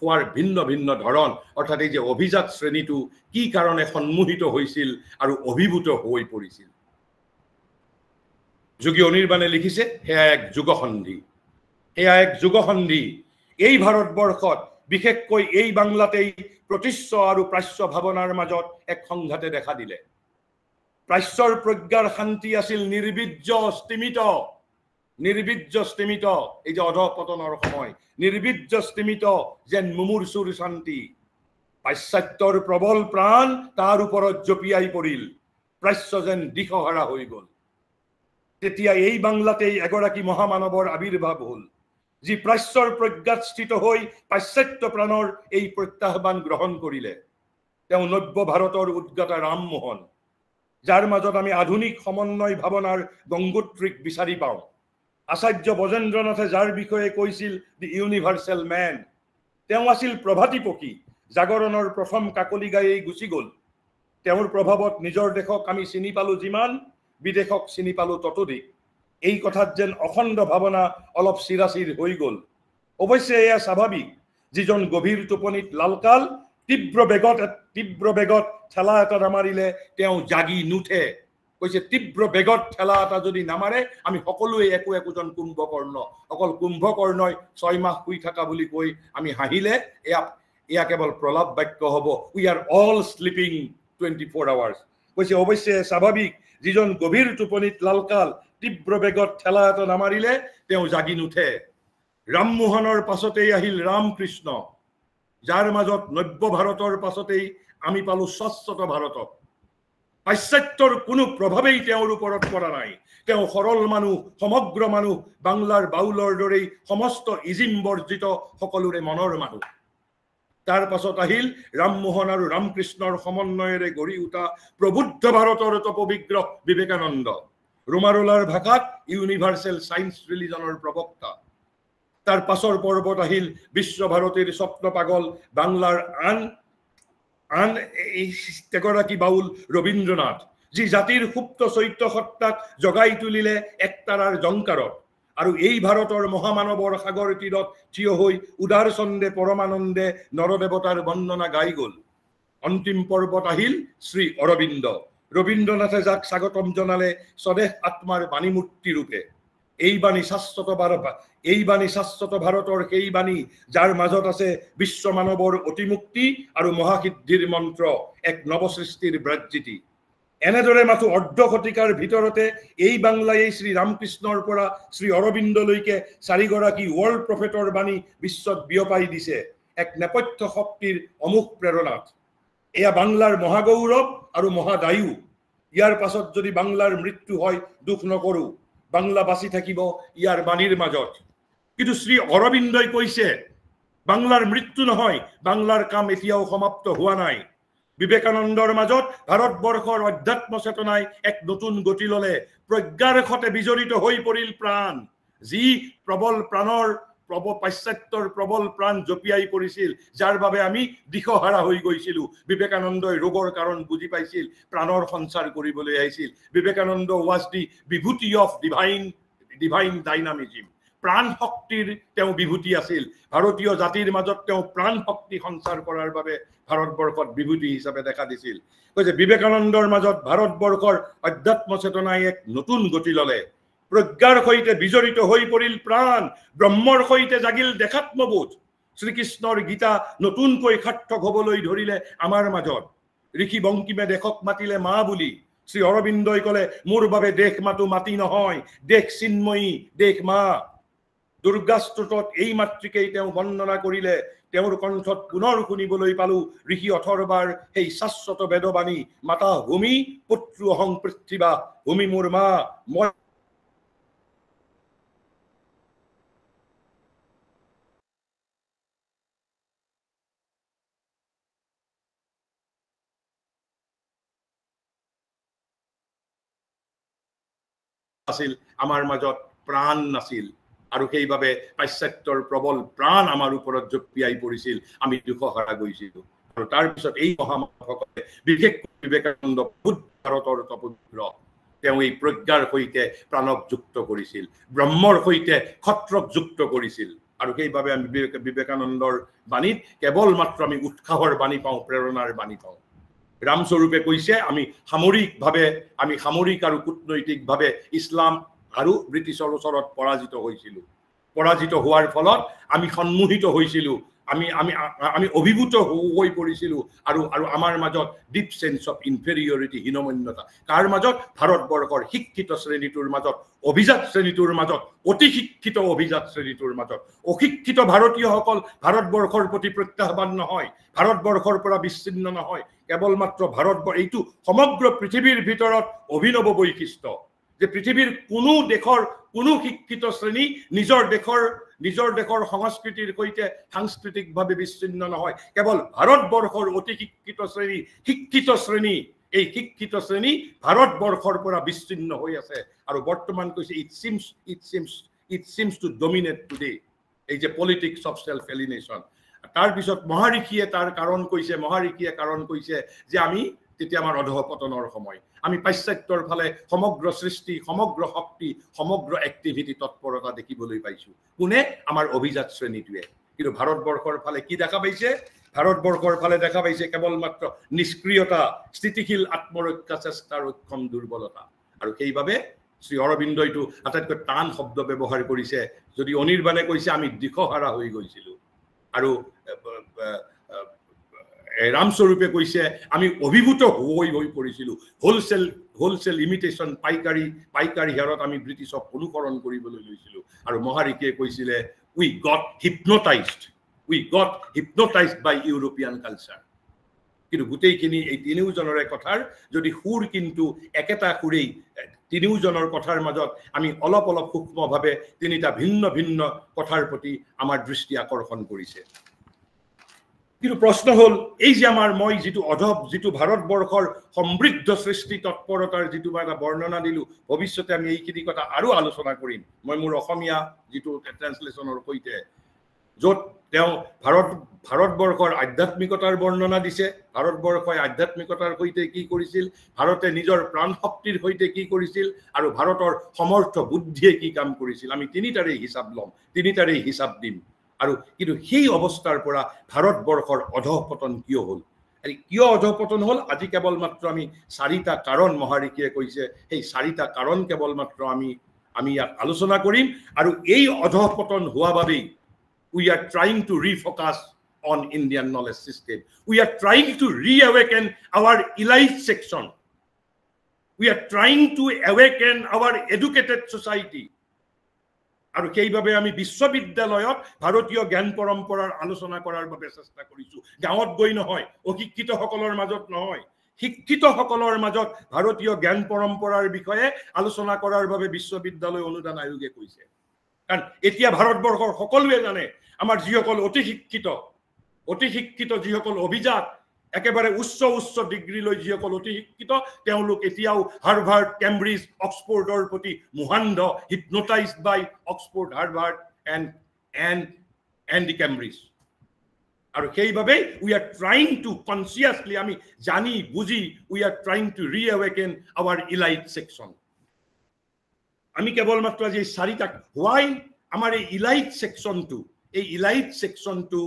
কোৱাৰ ভিন্ন ভিন্ন ধৰণ. অৰ্থাৎ এই যে অভিজাত শ্ৰেণীটো কি কাৰণে সন্মোহিত হৈছিল আৰু অভিভূত হৈ পৰিছিল. যোগী অনিৰ্বাণে লিখিছে, সেয়া এক যুগসন্ধি. এই ভাৰতবৰ্ষত, বিশেষকৈ এই বাংলাতেই প্ৰতিশ্ব আৰু প্ৰাচ্য ভাৱনাৰ মাজত এক সংঘাতে দেখা দিলে. প্ৰাচ্যৰ প্ৰজ্ঞাৰ শান্তি আছিল নিৰ্বীৰ্য স্তিমিত. এই যে অধঃপতনৰ সময়, নিৰ্বীৰ্য স্তিমিত যেন মুমূৰ্ষুৰ শান্তি. পাশ্চাত্যৰ প্ৰবল প্ৰাণ তাৰ ওপৰত জঁপিয়াই পৰিল, প্ৰাচ্য যেন দিশহাৰা হৈ গ'ল. তেতিয়া এই বাংলাতেই এগৰাকী মহামানৱৰ আবিৰ্ভাৱ হ'ল, যি প্ৰাচ্যৰ প্ৰজ্ঞাত স্থিত হৈ পাশ্চাত্য প্ৰাণৰ এই প্ৰত্যাহ্বান গ্ৰহণ কৰিলে. তেওঁ নব্য ভাৰতৰ উদ্গাতা ৰামমোহন, যাৰ মাজত আমি আধুনিক সমন্বয় ভাৱনাৰ গংগোত্ৰীক বিচাৰি পাওঁ. আচাৰ্য বজেন্দ্ৰনাথে যাৰ বিষয়ে কৈছিল দি ইউনিভাৰ্চেল মেন, তেওঁ আছিল প্ৰভাতী পক্ষী, জাগৰণৰ প্ৰথম কাকলি গায়েই গুচি গ'ল. তেওঁৰ প্ৰভাৱত নিজৰ দেশক আমি চিনি পালোঁ যিমান, বিদেশক চিনি পালোঁ ততোধিক. এই কথাত যেন অখণ্ড ভাৱনা অলপ চিৰাচিৰ হৈ গ'ল. অৱশ্যে এয়া স্বাভাৱিক, যিজন গভীৰ টোপনিত লালকাল তীব্ৰ বেগত ঠেলা এটা নামাৰিলে তেওঁ জাগি নুঠে. কৈছে তীব্ৰ বেগত ঠেলা এটা যদি নামাৰে, আমি সকলোৱে একোজন কুম্ভকৰ্ণ. অকল কুম্ভকৰ্ণই 6 মাহ শুই থকা বুলি কৈ আমি হাঁহিলে এয়া কেৱল প্ৰলাপ বাক্য হ'ব. We are all sleeping 24 hours. কৈছে অৱশ্যে স্বাভাৱিক, যিজন গভীৰ টোপনিত লালকাল তীব্ৰ বেগত ঠেলা এটা নামাৰিলে তেওঁ জাগি নুঠে. ৰামমোহনৰ পাছতেই আহিল ৰামকৃষ্ণ, যাৰ মাজত নব্য ভাৰতৰ পাছতেই আমি পালোঁ স্বচ্ছত ভাৰতক. পাশ্চাত্যৰ কোনো প্ৰভাৱেই তেওঁৰ ওপৰত পৰা নাই. তেওঁ সৰল মানুহ, সমগ্ৰ মানুহ, বাংলাৰ বাউলৰ দৰেই সমস্ত ইজিম বৰ্জিত সকলোৰে মনৰ মানুহ. তাৰ পাছত আহিল ৰামমোহন আৰু ৰামকৃষ্ণৰ সমন্বয়েৰে গঢ়ি উঠা প্ৰবুদ্ধ ভাৰতৰ তপবিগ্ৰহ বিবেকানন্দ, ৰোমাৰোলাৰ ভাষাত ইউনিভাৰ্চেল ছায়েন্স ৰিলিজনৰ প্ৰবক্তা। তাৰ পাছৰ পৰ্বত আহিল বিশ্বভাৰতীৰ স্বপ্ন পাগল বাংলাৰ আন এগৰাকী বাউল ৰবীন্দ্ৰনাথ, যি জাতিৰ সুপ্ত চৈত্য সত্তাক জগাই তুলিলে একতাৰাৰ জংকাৰত, আৰু এই ভাৰতৰ মহামানৱৰ সাগৰ তীৰত থিয় হৈ উদাৰ ছন্দে পৰমানন্দে নৰদেৱতাৰ বন্দনা গাই গল। অন্তিম পৰ্বত আহিল শ্ৰী অৰবিন্দ, ৰবীন্দ্ৰনাথে যাক স্বাগতম জনালে স্বদেশ আত্মাৰ বাণীমূৰ্তি ৰূপে। এই বাণী শাশ্বত ভাৰতৰ সেই বাণী যাৰ মাজত আছে বিশ্ব মানৱৰ অতিমুক্তি আৰু মহাসিদ্ধিৰ মন্ত্ৰ, এক নৱসৃষ্টিৰ ব্ৰাজ্যিতি। এনেদৰে মাথো অৰ্ধ শতিকাৰ ভিতৰতে এই বাংলাই শ্ৰী ৰামকৃষ্ণৰ পৰা শ্ৰী অৰবিন্দলৈকে চাৰিগৰাকী ৱৰ্ল্ড প্ৰফেটৰ বাণী বিশ্বত বিয়পাই দিছে, এক নেপথ্য শক্তিৰ অমুখ প্ৰেৰণাত। এয়া বাংলাৰ মহাগৌৰৱ আৰু মহাদায়ু। ইয়াৰ পাছত যদি বাংলাৰ মৃত্যু হয় দুখ নকৰো, বাংলা বাচি থাকিব ইয়াৰ বাণীৰ মাজত। কিন্তু শ্ৰী অৰবিন্দই কৈছে বাংলাৰ মৃত্যু নহয়, বাংলাৰ কাম এতিয়াও সমাপ্ত হোৱা নাই। বিবেকানন্দৰ মাজত ভাৰতবৰ্ষৰ অধ্যাত্ম চেতনাই এক নতুন গতি ললে, প্ৰজ্ঞাৰ সতে বিজড়িত হৈ পৰিল প্ৰাণ। যি পাশ্চাত্যৰ প্ৰবল প্ৰাণ জপিয়াই পৰিছিল, যাৰ বাবে আমি দিশহাৰা হৈ গৈছিলো। বিবেকানন্দই ৰোগৰ কাৰণ বুজি পাইছিল, প্ৰাণৰ সঞ্চাৰ কৰিবলৈ আহিছিল। Vivekananda was the vibhuti of divine dynamism, প্ৰাণ শক্তিৰ তেওঁ বিভূতি আছিল। ভাৰতীয় জাতিৰ মাজত তেওঁ প্ৰাণ শক্তি সঞ্চাৰ কৰাৰ বাবে ভাৰতবৰ্ষত বিভূতি হিচাপে দেখা দিছিল। কৈছে বিবেকানন্দৰ মাজত ভাৰতবৰ্ষৰ অধ্যাত্ম চেতনাই এক নতুন গতি ললে, প্ৰজ্ঞাৰ সৈতে বিজড়িত হৈ পৰিল প্ৰাণ, ব্ৰহ্মৰ সৈতে জাগিল দেখাত্মবোধ। শ্ৰীকৃষ্ণৰ গীতা নতুনকৈ সাৰ্থক হবলৈ ধৰিলে আমাৰ মাজত। ঋষি বংকিমে দেশক মাতিলে মা বুলি, শ্ৰী অৰবিন্দই কলে মোৰ বাবে দেশ মাতো মাটি নহয়, দেশ চিন্ময়ী, দেশ মা। দুৰ্গাস্তোত্ৰত এই মাতৃকেই তেওঁ বন্দনা কৰিলে। তেওঁৰ কণ্ঠত পুনৰ শুনিবলৈ পালো ঋষি অথৰ্বাৰ সেই শাশ্বত বেদবাণী, মাতা ভূমি পুত্ৰু অহং পৃথিৱী, ভূমি মোৰ মা, মই আছিল, আমাৰ মাজত প্ৰাণ নাছিল, আৰু সেইবাবে পাশ্চাত্যৰ প্ৰবল প্ৰাণ আমাৰ ওপৰত জপিয়াই পৰিছিল, আমি দুখহাৰা গৈছিলো। আৰু তাৰ পিছত এই মহামানৱসকলে বিশেষকৈ বিবেকানন্দ ভাৰতৰ তপবিগ্ৰহ, তেওঁ এই প্ৰজ্ঞাৰ সৈতে প্ৰাণক যুক্ত কৰিছিল, ব্ৰহ্মৰ সৈতে ক্ষত্ৰক যুক্ত কৰিছিল। আৰু সেইবাবে আমি বিবেকানন্দৰ বাণীত কেৱল মাত্ৰ আমি উৎসাহৰ বাণী পাওঁ, প্ৰেৰণাৰ বাণী পাওঁ। ৰামস্বৰূপে কৈছে আমি সামৰিক আৰু কূটনৈতিকভাৱে ইছলাম আৰু ব্ৰিটিছৰ ওচৰত পৰাজিত হৈছিলো। পৰাজিত হোৱাৰ ফলত আমি সন্মোহিত হৈছিলো, আমি অভিভূত হৈ পৰিছিলো, আৰু আমাৰ মাজত ডিপ সেন্স অফ ইনফেৰিয়ৰিটি, হীনমন্যতা। কাৰ মাজত? ভাৰতবৰ্ষৰ শিক্ষিত শ্ৰেণীটোৰ মাজত, অভিজাত শ্ৰেণীটোৰ মাজত, অতি শিক্ষিত অভিজাত শ্ৰেণীটোৰ মাজত। অশিক্ষিত ভাৰতীয়সকল ভাৰতবৰ্ষৰ প্ৰতি প্ৰত্যাহ্বান নহয়, ভাৰতবৰ্ষৰ পৰা বিচ্ছিন্ন নহয়, কেৱল মাত্ৰ এইটো সমগ্ৰ পৃথিৱীৰ ভিতৰত অভিনৱ বৈশিষ্ট্য যে পৃথিৱীৰ কোনো দেশৰ কোনো শিক্ষিত শ্ৰেণী নিজৰ দেশৰ সংস্কৃতিৰ সৈতে সাংস্কৃতিকভাৱে বিচ্ছিন্ন নহয়। কেৱল ভাৰতবৰ্ষৰ অতি শিক্ষিত শ্ৰেণী এই শিক্ষিত শ্ৰেণী ভাৰতবৰ্ষৰ পৰা বিচ্ছিন্ন হৈ আছে। আৰু বৰ্তমান কৈছে it seems to dominate today, এই যে পলিটিক্স অফ সেলফ এলিনেশন। তাৰপিছত মহাঋষিয়ে কাৰণ কৈছে যে আমি তেতিয়া আমাৰ অধঃপতনৰ সময়, আমি পাশ্চাত্যৰ ফালে সমগ্ৰ সৃষ্টি, সমগ্ৰ শক্তি, সমগ্ৰ এক্টিভিটি, তৎপৰতা দেখিবলৈ পাইছো। কোনে? আমাৰ অভিজাত শ্ৰেণীটোৱে। কিন্তু ভাৰতবৰ্ষৰ ফালে কি দেখা পাইছে? ভাৰতবৰ্ষৰ ফালে দেখা পাইছে কেৱল মাত্ৰ নিষ্ক্ৰিয়তা, স্থিতিশীল আত্মৰক্ষা চেষ্টাৰ অক্ষম দুৰ্বলতা। আৰু সেইবাবে শ্ৰী অৰবিন্দইটো আটাইতকৈ টান শব্দ ব্যৱহাৰ কৰিছে। যদি অনিৰ্বাণে কৈছে আমি দিশহাৰা হৈ গৈছিলো, আৰু ৰামস্বৰূপে কৈছে আমি অভিভূত হৈ পৰিছিলো। হোলচেল ইমিটেশ্যন, পাইকাৰী হাৰত আমি ব্ৰিটিছক অনুসৰণ কৰিবলৈ লৈছিলো। আৰু মহাৰিকিয়ে কৈছিলে we got hypnotized by European culture. কিন্তু গোটেইখিনি এই তিনিওজনৰে কথাৰ যদি সুৰ কিন্তু একেটা সুৰেই, তিনিওজনৰ কথাৰ মাজত আমি অলপ সূক্ষ্মভাৱে তিনিটা ভিন্ন কথাৰ প্ৰতি আমাৰ দৃষ্টি আকৰ্ষণ কৰিছে। কিন্তু প্ৰশ্ন হ'ল এই যে আমাৰ মই যিটো ভাৰতবৰ্ষৰ সমৃদ্ধ সৃষ্টি তৎপৰতাৰ যিটো এটা বৰ্ণনা দিলো ভৱিষ্যতে আমি এইখিনি কথা আৰু আলোচনা কৰিম মই মোৰ অসমীয়া যিটো ট্ৰান্সলেশ্যনৰ সৈতে য'ত তেওঁ ভাৰতবৰ্ষৰ আধ্যাত্মিকতাৰ বৰ্ণনা দিছে ভাৰতবৰ্ষই আধ্যাত্মিকতাৰ সৈতে কি কৰিছিল ভাৰতে নিজৰ প্ৰাণ শক্তিৰ সৈতে কি কৰিছিল আৰু ভাৰতৰ সমৰ্থ বুদ্ধিয়ে কি কাম কৰিছিল আমি তিনিটাৰে হিচাপ ল'ম তিনিটাৰে হিচাপ দিম আৰু কিন্তু সেই অৱস্থাৰ পৰা ভাৰতবৰ্ষৰ অধঃপতন কিয় হ'ল আৰু কিয় অধঃপতন হ'ল আজি কেৱল মাত্ৰ আমি চাৰিটা কাৰণ মহাৰিষিয়ে কৈছে সেই চাৰিটা কাৰণ কেৱল মাত্ৰ আমি ইয়াত আলোচনা কৰিম আৰু এই অধঃপতন হোৱা বাবেই we are trying to refocus on Indian knowledge system. We are trying to reawaken our elite section. We are trying to awaken our educated society. আৰু সেইবাবে আমি বিশ্ববিদ্যালয়ত ভাৰতীয় জ্ঞান পৰম্পৰাৰ আলোচনা কৰাৰ বাবে চেষ্টা কৰিছো গাঁৱত গৈ নহয় অশিক্ষিতসকলৰ মাজত নহয় শিক্ষিতসকলৰ মাজত ভাৰতীয় জ্ঞান পৰম্পৰাৰ বিষয়ে আলোচনা কৰাৰ বাবে বিশ্ববিদ্যালয় অনুদান আয়োগে কৈছে কাৰণ এতিয়া ভাৰতবৰ্ষৰ সকলোৱে জানে আমাৰ যিসকল অতি শিক্ষিত যিসকল অভিজাত একেবাৰে উচ্চ ডিগ্ৰীলৈ যিসকল অতি শিক্ষিত তেওঁলোক এতিয়াও হাৰ্ভাৰ্ড কেম্ব্ৰিজ অক্সফোৰ্ডৰ প্ৰতি মুহান্ধ hypnotized by Oxford Harvard and Cambridge আৰু সেইবাবে we are trying to consciously আমি জানি বুজি we are trying to reawaken our elite section আমি কেৱল মাত্ৰ আজি চাৰিটা হোৱাই আমাৰ এই ইলাইট ছেকশ্যনটো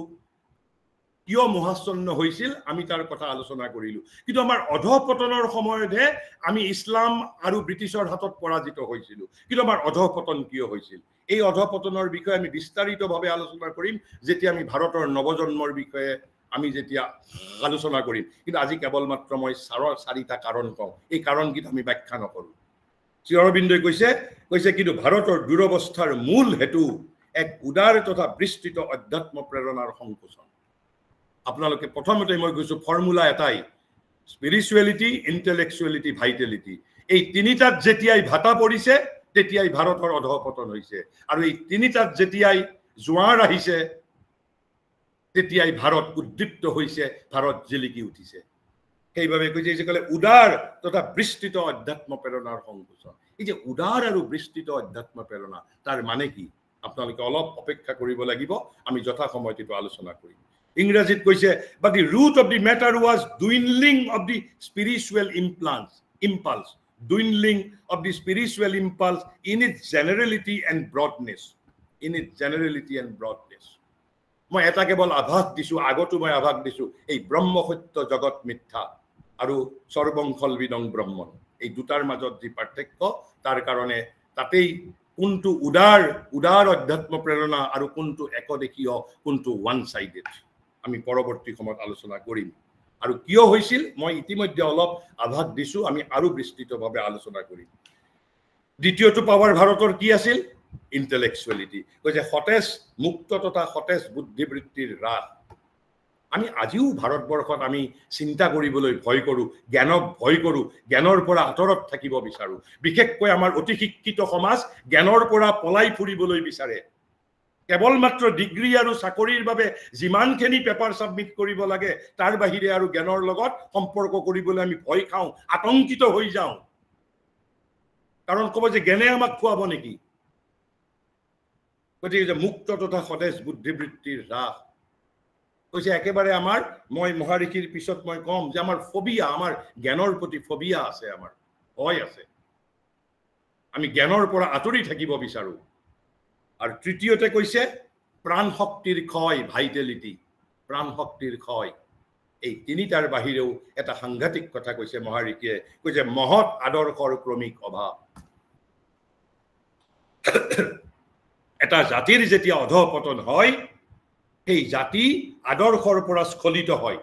কিয় মহাচ্ছন্ন হৈছিল আমি তাৰ কথা আলোচনা কৰিলো কিন্তু আমাৰ অধঃপতনৰ সময়তহে আমি ইছলাম আৰু ব্ৰিটিছৰ হাতত পৰাজিত হৈছিলো কিন্তু আমাৰ অধঃপতন কিয় হৈছিল এই অধঃপতনৰ বিষয়ে আমি বিস্তাৰিতভাৱে আলোচনা কৰিম যেতিয়া আমি ভাৰতৰ নৱজন্মৰ বিষয়ে আমি যেতিয়া আলোচনা কৰিম কিন্তু আজি কেৱল মাত্ৰ মই চাৰিটা কাৰণ কওঁ এই কাৰণকেইটা আমি ব্যাখ্যা নকৰো শ্ৰী অৰবিন্দই কৈছে কিন্তু ভাৰতৰ দুৰৱস্থাৰ মূল হেতু এক উদাৰ তথা বিস্তৃত অধ্যাত্ম প্ৰেৰণাৰ সংকোচন আপোনালোকে প্ৰথমতে মই কৈছো ফৰ্মুলা এটাই স্পিৰিচুৱেলিটি ইন্টেলেকচুৱেলিটি ভাইটেলিটি এই তিনিটাত যেতিয়াই ভাটা পৰিছে তেতিয়াই ভাৰতৰ অধঃপতন হৈছে আৰু এই তিনিটাত যেতিয়াই জোৱাৰ আহিছে তেতিয়াই ভাৰত উদ্দীপ্ত হৈছে ভাৰত জিলিকি উঠিছে সেইভাবে কৈছে যে কলে উদাৰ তথা বিস্তৃত অধ্যাত্ম প্ৰেৰণাৰ সংকোচন এই যে উদাৰ আৰু বিস্তৃত অধ্যাত্ম প্ৰেৰণা তাৰ মানে কি আপোনালোকে অলপ অপেক্ষা কৰিব লাগিব আমি যথা সময়ত এটো আলোচনা কৰিম ইংৰাজীত কৈছে but the root of the matter was dwindling of the spiritual impulse dwindling of the spiritual impulse in its generality and broadness মই এটা কেৱল আভাস দিছো আগতো মই আভাস দিছো এই ব্ৰহ্ম সত্য জগত মিথ্যা আৰু সৰ্বংখলবিদং ব্ৰহ্মন এই দুটাৰ মাজত যি পাৰ্থক্য তাৰ কাৰণে তাতেই কোনটো উদাৰ অধ্যাত্ম প্ৰেৰণা আৰু কোনটো একদেশীয় কোনটো ওয়ান সাইডেড আমি পৰৱৰ্তী সময়ত আলোচনা কৰিম আৰু কিয় হৈছিল মই ইতিমধ্যে অলপ আভাস দিছো আমি আৰু বিস্তৃতভাৱে আলোচনা কৰিম দ্বিতীয়টো পাৱাৰ ভাৰতৰ কি আছিল ইন্টেলেকচুৱেলিটি কৈছে সতেজ মুক্ত তথা সতেজ বুদ্ধিবৃত্তিৰ হ্ৰাস আমি আজিও ভাৰতবৰ্ষত আমি চিন্তা কৰিবলৈ ভয় কৰো জ্ঞানক ভয় কৰো জ্ঞানৰ পৰা আঁতৰত থাকিব বিচাৰো বিশেষকৈ আমাৰ অতি শিক্ষিত সমাজ জ্ঞানৰ পৰা পলাই ফুৰিবলৈ বিচাৰে কেৱল মাত্ৰ ডিগ্ৰী আৰু চাকৰিৰ বাবে যিমানখিনি পেপাৰ সাবমিট কৰিব লাগে তাৰ বাহিৰে আৰু জ্ঞানৰ লগত সম্পৰ্ক কৰিবলৈ আমি ভয় খাওঁ আতংকিত হৈ যাওঁ কাৰণ ক'ব যে জ্ঞানে আমাক খুৱাব নেকি গতিকে যে মুক্ত তথা সতেজ বুদ্ধিবৃত্তিৰ হ্ৰাস কৈছে একেবাৰে আমাৰ মই মহাৰিষিৰ পিছত মই কম যে আমাৰ ফবিয়া আমাৰ জ্ঞানৰ প্ৰতি ফবিয়া আছে আমাৰ ভয় আছে আমি জ্ঞানৰ পৰা আঁতৰি থাকিব বিচাৰো আৰু তৃতীয়তে কৈছে প্ৰাণ শক্তিৰ ক্ষয় ভাইটেলিটি প্ৰাণ শক্তিৰ ক্ষয় এই তিনিটাৰ বাহিৰেও এটা সাংঘাতিক কথা কৈছে মহাৰিষিয়ে কৈছে মহৎ আদৰ্শৰ ক্ৰমিক অভাৱ এটা জাতিৰ যেতিয়া অধঃপতন হয় এই জাতি আদৰ্শৰ পৰা স্খলিত হয়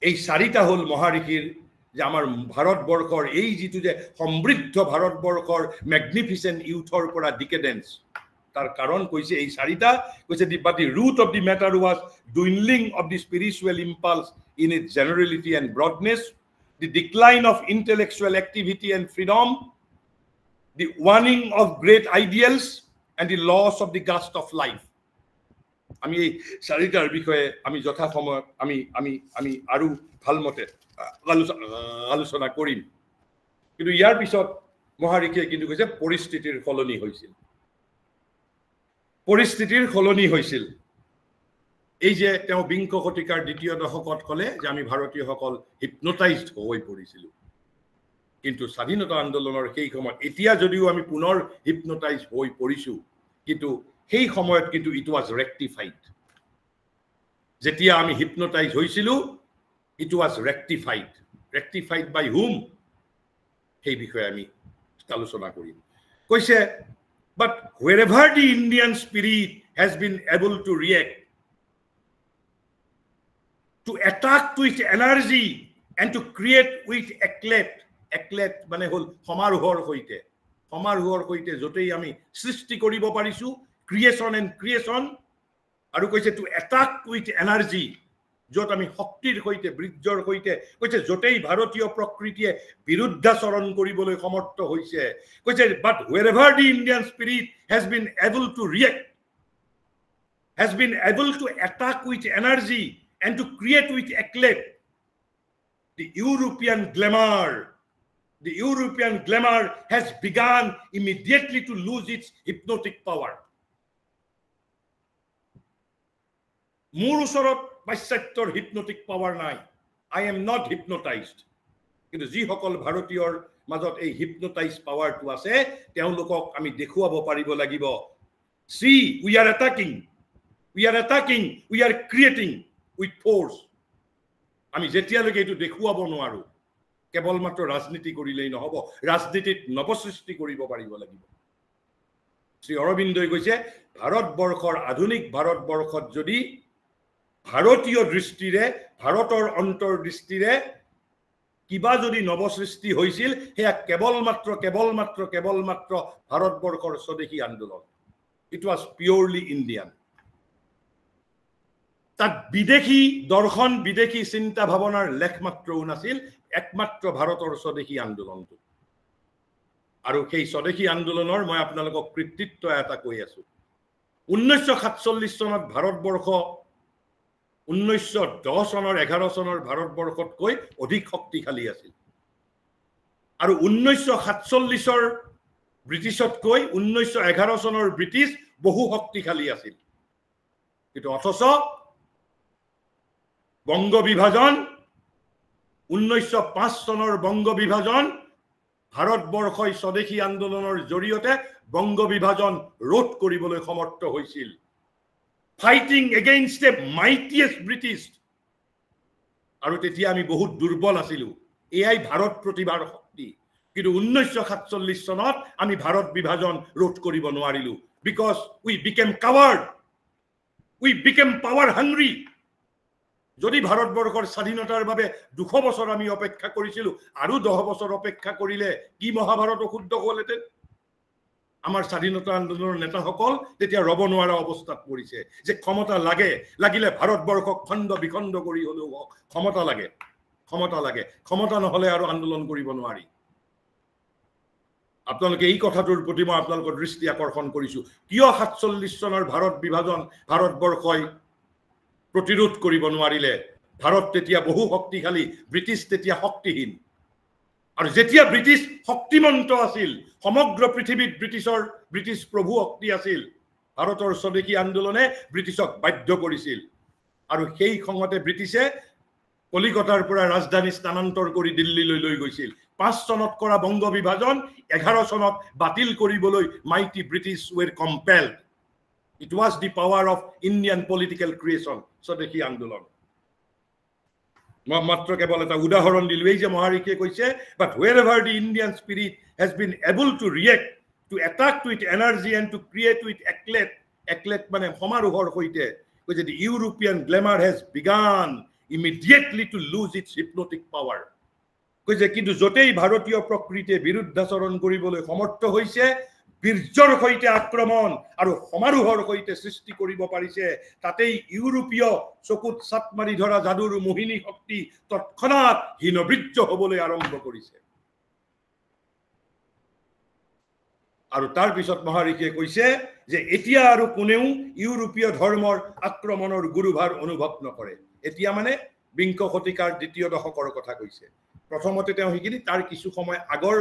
এই চাৰিটা হল মহাৰিষিৰ যে আমাৰ ভাৰতবৰ্ষৰ এই যিটো যে সমৃদ্ধ ভাৰতবৰ্ষৰ ম্যাগনিফিসেন্ট ইউথৰ পৰা ডিকেডেন্স তাৰ কাৰণ কৈছে এই চাৰিটা কৈছে but the root of the matter was dwindling of the spiritual impulse in its generality and broadness the decline of intellectual activity and freedom the waning of great ideals and the loss of the gust of life আমি এই চাৰিটাৰ বিষয়ে আমি যথা সময়ত আমি আমি আমি আৰু ভালমতে আলোচনা কৰিম কিন্তু ইয়াৰ পিছত মহাৰিষিয়ে কিন্তু কৈছে পৰিস্থিতিৰ সলনি হৈছিল পৰিস্থিতিৰ সলনি হৈছিল এই যে তেওঁ বিংশ শতিকাৰ দ্বিতীয় দশকত কলে যে আমি ভাৰতীয়সকল হিপনোটাইজড হৈ পৰিছিল কিন্তু স্বাধীনতা আন্দোলনৰ সেই সময়ত এতিয়া যদিও আমি পুনৰ হিপনোটাইজ হৈ পৰিছো কিন্তু সেই সময়ত কিন্তু ইট ওয়াজ ৰেক্টিফাইড যেতিয়া আমি হিপনোটাইজ হৈছিল ইট ওয়াজ ৰেক্টিফাইড বাই হুম সেই বিষয়ে আমি আলোচনা কৰিম কৈছে but wherever the Indian spirit has been able to react to attack with energy and to create with eclat মানে হল সমাৰোহৰ সৈতে যতেই আমি সৃষ্টি কৰিব পাৰিছো ক্ৰিয়েচন আৰু কৈছে to attack with energy যত আমি শক্তিৰ সৈতে বীৰ্যৰ সৈতে কৈছে যতেই ভাৰতীয় প্ৰকৃতিয়ে বিৰুদ্ধাচৰণ কৰিবলৈ সমৰ্থ হৈছে কৈছে but wherever the Indian spirit has been able to react has been able to attack with energy and to create with eclat the European glamour has begun immediately to lose its hypnotic power মোৰ ওচৰত পাশ্চাত্যৰ হিপনোটিক পাৱাৰ নাই I am not hypnotized কিন্তু যিসকল ভাৰতীয়ৰ মাজত এই হিপনোটাইজ পাৱাৰটো আছে তেওঁলোকক আমি দেখুৱাব পাৰিব লাগিব see we are attacking we are creating with force আমি যেতিয়ালৈকে এইটো দেখুৱাব নোৱাৰো কেৱল মাত্ৰ ৰাজনীতি কৰিলেই নহব ৰাজনীতিত নৱসৃষ্টি কৰিব পাৰিব লাগিব শ্ৰী অৰবিন্দই কৈছে ভাৰতবৰ্ষৰ আধুনিক ভাৰতবৰ্ষত যদি ভাৰতীয় দৃষ্টিৰে ভাৰতৰ অন্তৰ্দৃষ্টিৰে কিবা যদি নৱসৃষ্টি হৈছিল হেয়া কেৱল মাত্ৰ ভাৰতবৰ্ষৰ স্বদেশী আন্দোলন ইট ওয়াজ পিওৰলি ইণ্ডিয়ান তাত বিদেশী দৰ্শন বিদেশী চিন্তা ভাৱনাৰ লেখ মাত্ৰও নাছিল একমাত্ৰ ভাৰতৰ স্বদেশী আন্দোলনটো আৰু সেই স্বদেশী আন্দোলনৰ মই আপোনালোকক কৃতিত্ব এটা কৈ আছো 1947 চনত ভাৰতবৰ্ষ 1910 চনৰ 11 চনৰ ভাৰতবৰ্ষতকৈ অধিক শক্তিশালী আছিল আৰু 1947 ব্ৰিটিছতকৈ 1911 চনৰ ব্ৰিটিছ বহু শক্তিশালী আছিল কিন্তু অথচ বংগ বিভাজন 1905 চনৰ বংগ বিভাজন ভাৰতবৰ্ষই স্বদেশী আন্দোলনৰ জৰিয়তে বংগ বিভাজন ৰোধ কৰিবলৈ সমৰ্থ হৈছিল fighting against the mightiest British আৰু তেতিয়া আমি বহুত দুৰ্বল আছিলো এয়াই ভাৰত প্ৰতিভাৰ শক্তি কিন্তু 1947 চনত আমি ভাৰত বিভাজন ৰোধ কৰিব নোৱাৰিলো because we became coward we became power hungry যদি ভাৰতবৰ্ষৰ স্বাধীনতাৰ বাবে 200 বছৰ আমি অপেক্ষা কৰিছিলো আৰু 10 বছৰ অপেক্ষা কৰিলে কি মহাভাৰত অশুদ্ধ হ'লতে আমাৰ স্বাধীনতা আন্দোলনৰ নেতাসকল তেতিয়া ৰব নোৱাৰা অৱস্থাত পৰিছে যে ক্ষমতা লাগিলে ভাৰতবৰ্ষক খণ্ড বিখণ্ড কৰি হলেও ক্ষমতা লাগে ক্ষমতা নহলে আৰু আন্দোলন কৰিব নোৱাৰি আপোনালোকে এই কথাটোৰ প্ৰতি মই আপোনালোকৰ দৃষ্টি আকৰ্ষণ কৰিছো কিয় 47 চনৰ ভাৰত বিভাজন ভাৰতবৰ্ষই প্ৰতিৰোধ কৰিব নোৱাৰিলে ভাৰত তেতিয়া বহু শক্তিশালী ব্ৰিটিছ তেতিয়া শক্তিহীন আৰু যেতিয়া ব্ৰিটিছ শক্তিমন্ত আছিল সমগ্ৰ পৃথিৱীত ব্ৰিটিছ প্ৰভু শক্তি আছিল ভাৰতৰ স্বদেশী আন্দোলনে ব্ৰিটিছক বাধ্য কৰিছিল আৰু সেই খঙতে ব্ৰিটিছে কলিকতাৰ পৰা ৰাজধানী স্থানান্তৰ কৰি দিল্লীলৈ লৈ গৈছিল 5 চনত কৰা বংগ বিভাজন 11 চনত বাতিল কৰিবলৈ মাইটি British were compelled it was the power of Indian political creation স্বদেশী আন্দোলন মাত্ৰ কেৱল এটা উদাহৰণ দিলো এই যে মহাৰিষিয়ে কৈছে but wherever the Indian spirit has been able to react to attack with energy and to create with eclat মানে সমাৰোহৰ সৈতে কৈছে the European glamour has begun immediately to lose its hypnotic power কৈছে কিন্তু যতেই ভাৰতীয় প্ৰকৃতিয়ে বিৰুদ্ধাচৰণ কৰিবলৈ সমৰ্থ হৈছে বীৰ্যৰ সৈতে আক্ৰমণ আৰু সমাৰোহৰ সৈতে সৃষ্টি কৰিব পাৰিছে তাতেই ইউৰোপীয় চকুত সাত মাৰি ধৰা জাদুৰ মোহিনী শক্তি তৎক্ষণাত হীনবৃত্য হ'বলৈ আৰম্ভ কৰিছে আৰু তাৰ পিছত মহাৰিষিয়ে কৈছে যে এতিয়া আৰু কোনেও ইউৰোপীয় ধৰ্মৰ আক্ৰমণৰ গুৰুভাৰ অনুভৱ নকৰে এতিয়া মানে বিংশ শতিকাৰ দ্বিতীয় দশকৰ কথা কৈছে প্ৰথমতে তেওঁ হিকিনি তাৰ কিছু সময় আগৰ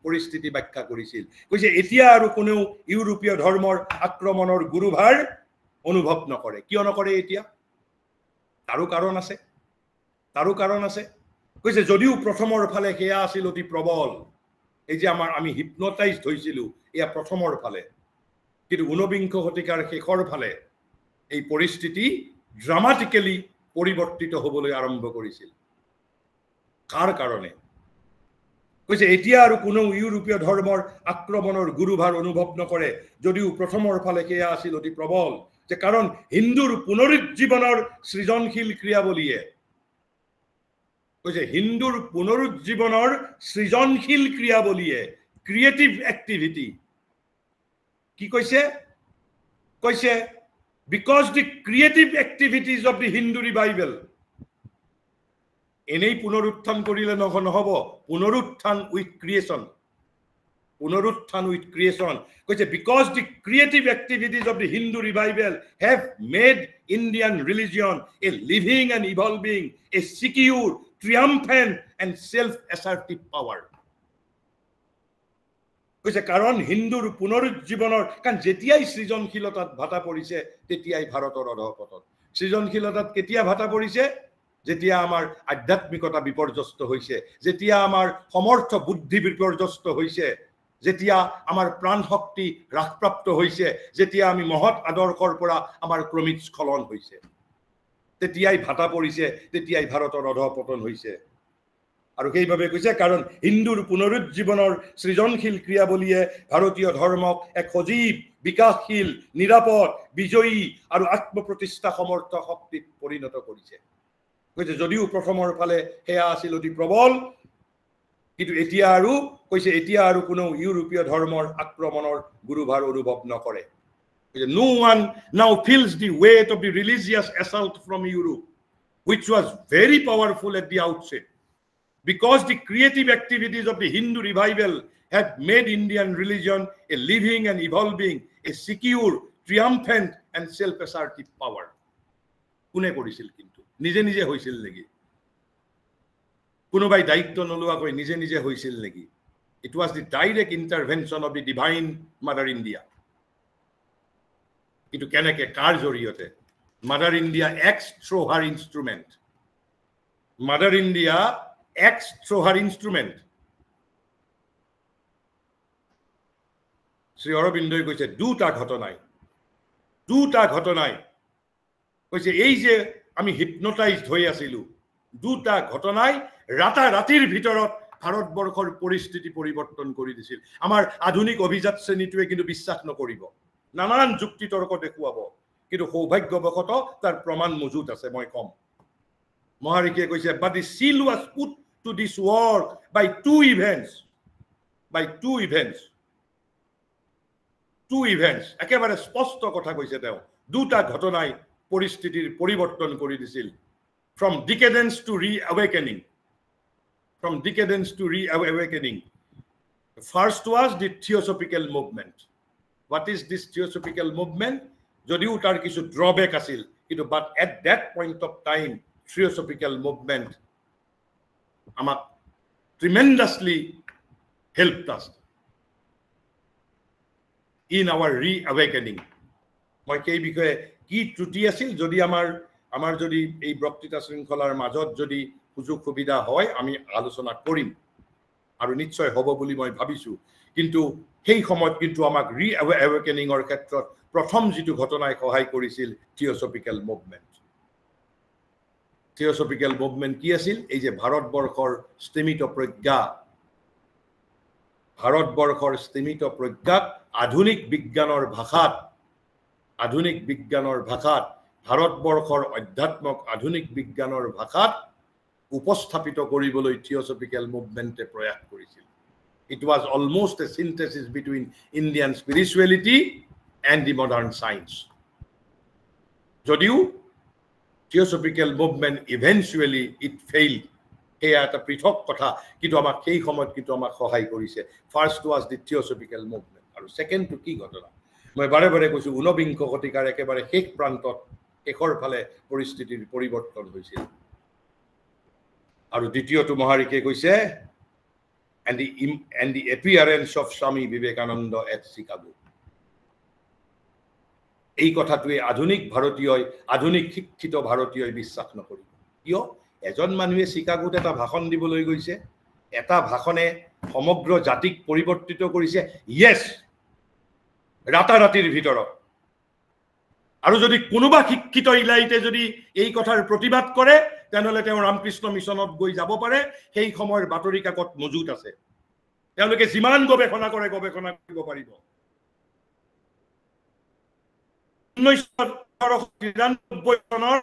পৰিস্থিতি ব্যাখ্যা কৰিছিল কৈছে এতিয়া আৰু কোনেও ইউৰোপীয় ধৰ্মৰ আক্ৰমণৰ গুৰুভাৰ অনুভৱ নকৰে কিয় নকৰে এতিয়া তাৰো কাৰণ আছে কৈছে যদিও প্ৰথমৰ ফালে হেয়া আছিল অতি প্ৰবল এই যে আমি হিপনোটাইজড হৈছিলো এয়া প্ৰথমৰ ফালে কিন্তু 19 শতিকাৰ শেষৰ ফালে এই পৰিস্থিতি ড্ৰামাটিক্যালি পৰিৱৰ্তিত হ'বলৈ আৰম্ভ কৰিছিল কাৰ কাৰণে কৈছে এতিয়া আৰু কোনো ইউৰোপীয় ধৰ্মৰ আক্ৰমণৰ গুৰুভাৰ অনুভৱ নকৰে যদিও প্ৰথমৰ ফালে হেয়া আছিল অতি প্ৰবল যে কাৰণ হিন্দুৰ পুনৰুজ্জীৱনৰ সৃজনশীল ক্ৰিয়াৱলীয়ে কৈছে হিন্দুৰ পুনৰুজ্জীৱনৰ সৃজনশীল ক্ৰিয়াৱলীয়ে ক্ৰিয়েটিভ এক্টিভিটি কি কৈছে because the creative activities of the Hindu revival এনেই পুনৰুত্থান কৰিলে নহব পুনৰুত্থান উইথ ক্ৰিয়েচন কৈছে because the creative activities of the Hindu revival have made Indian religion a living and evolving A সিকিউৰ triumphant and self-assertive power কৈছে কাৰণ হিন্দুৰ পুনৰুজ্জীৱনৰ কাৰণ যেতিয়াই সৃজনশীলতাত ভাটা পৰিছে তেতিয়াই ভাৰতৰ অধঃপতন সৃজনশীলতাত কেতিয়া ভাটা পৰিছে যেতিয়া আমাৰ আধ্যাত্মিকতা বিপৰ্যস্ত হৈছে যেতিয়া আমাৰ সমৰ্থ বুদ্ধি বিপৰ্যস্ত হৈছে যেতিয়া আমাৰ প্ৰাণ শক্তি হ্ৰাসপ্ৰাপ্ত হৈছে যেতিয়া আমি মহৎ আদৰ্শৰ পৰা আমাৰ ক্ৰমিক স্খলন হৈছে তেতিয়াই ভাটা পৰিছে তেতিয়াই ভাৰতৰ অধঃপতন হৈছে আৰু সেইভাবে কৈছে কাৰণ হিন্দুৰ পুনৰুজ্জীৱনৰ সৃজনশীল ক্ৰিয়াৱলীয়ে ভাৰতীয় ধৰ্মক এক সজীৱ বিকাশশীল নিৰাপদ বিজয়ী আৰু আত্মপ্ৰতিষ্ঠা সমৰ্থ শক্তিত পৰিণত কৰিছে কৈছে যদিও প্ৰথমৰ ফালে হেয়া আছিল অতি প্ৰবল কিন্তু এতিয়া আৰু কোনো ইউৰোপীয় ধৰ্মৰ আক্ৰমণৰ গুৰুভাৰ অনুভৱ নকৰে No one now feels the weight of the religious assault from Europe, which was very powerful at the outset, because the creative activities of the Hindu revival had made Indian religion a living and evolving, a secure, triumphant and self-assertive power. Kune korisil kintu nije hoisil negi konobai daitto noluakoi nije hoisil negi it was the direct intervention of the divine mother India কিন্তু কেনেকে কার জৰিয়তে মাদার ইন্ডিয়া এক্স থ্রো হার ইনস্ট্রুমেন্ট শ্রী অরবিন্দই কৈছে দুটা ঘটনাই কৈছে এই যে আমি হিপনোটাইজড হৈ আছিলো দুটা ঘটনাই ৰাতিৰ ভিতৰত ভাৰতবৰ্ষৰ পৰিস্থিতি পৰিৱৰ্তন কৰি দিছিল আমাৰ আধুনিক অভিজাত শ্ৰেণীটোৱে কিন্তু বিশ্বাস নকৰিব নানান যুক্তি তৰ্ক দেখুৱাব কিন্তু সৌভাগ্যবশত তাৰ প্ৰমাণ মজুত আছে মই কম মহাৰিষিয়ে কৈছে but the seal was put to this work by two events একেবাৰে স্পষ্ট কথা কৈছে তেওঁ দুটা ঘটনাই পৰিস্থিতিৰ পৰিৱৰ্তন কৰি দিছিল from decadence to reawakening first was the theosophical movement. What is this theosophical movement? যদিও তাৰ কিছু ড্ৰবেক আছিল কিন্তু but at that point of time theosophical movement আমাক tremendously helped us in our reawakening. মই এই বিষয়ে কি ত্ৰুটি আছিল যদি আমাৰ যদি এই বক্তৃতা শৃংখলাৰ মাজত যদি সুযোগ সুবিধা হয় আমি আলোচনা কৰিম আৰু নিশ্চয় হ'ব বুলি মই ভাবিছো কিন্তু সেই সময়ত কিন্তু আমাক ৰিএৱেকেনিংৰ ক্ষেত্ৰত প্ৰথম যেটো ঘটনাই সহায় কৰিছিল থিওসফিক্যাল মুভমেন্ট কি আছিল এই যে ভাৰতবৰ্ষৰ স্থিমিত প্ৰজ্ঞাক আধুনিক বিজ্ঞানৰ ভাষাত ভাৰতবৰ্ষৰ অধ্যাত্মক আধুনিক বিজ্ঞানৰ ভাষাত উপস্থাপিত কৰিবলৈ থিওসফিক্যাল মুভমেন্টে প্ৰয়াস কৰিছিল It was almost a synthesis between Indian spirituality and the modern science. যদিও theosophical movement eventually it failed. এয়া এটা পৃথক কথা কিন্তু আমাক সেই সময়ত কিন্তু আমাক সহায় কৰিছে First was the theosophical movement. আৰু সেকেন্ডটো কি ঘটনা মই বাৰে বাৰে কৈছো 19বিংশ শতিকাৰ একেবাৰে শেষ প্ৰান্তত শেষৰ ফালে পৰিস্থিতিৰ পৰিৱৰ্তন হৈছিল আৰু দ্বিতীয়টো মহাৰিকে কৈছে and the appearance of Swami Vivekananda at Chicago এই কথাটোৱে আধুনিক ভাৰতীয়ই আধুনিক শিক্ষিত ভাৰতীয়ই বিশ্বাস নকৰিব কিয় এজন মানুহে চিকাগোত এটা ভাষণ দিবলৈ গৈছে এটা ভাষণে সমগ্ৰ জাতিক পৰিৱৰ্তিত কৰিছে ইয়েস ৰাতাৰাতিৰ ভিতৰত আৰু যদি কোনোবা শিক্ষিত ইলাইতে যদি এই কথাৰ প্ৰতিবাদ কৰে তেনেহলে তেওঁ ৰামকৃষ্ণ মিছনত গৈ যাব পাৰে সেই সময়ৰ বাতৰি কাকত মজুত আছে তেওঁলোকে যিমান গৱেষণা কৰে গৱেষণা কৰিব পাৰিব 1993 চনৰ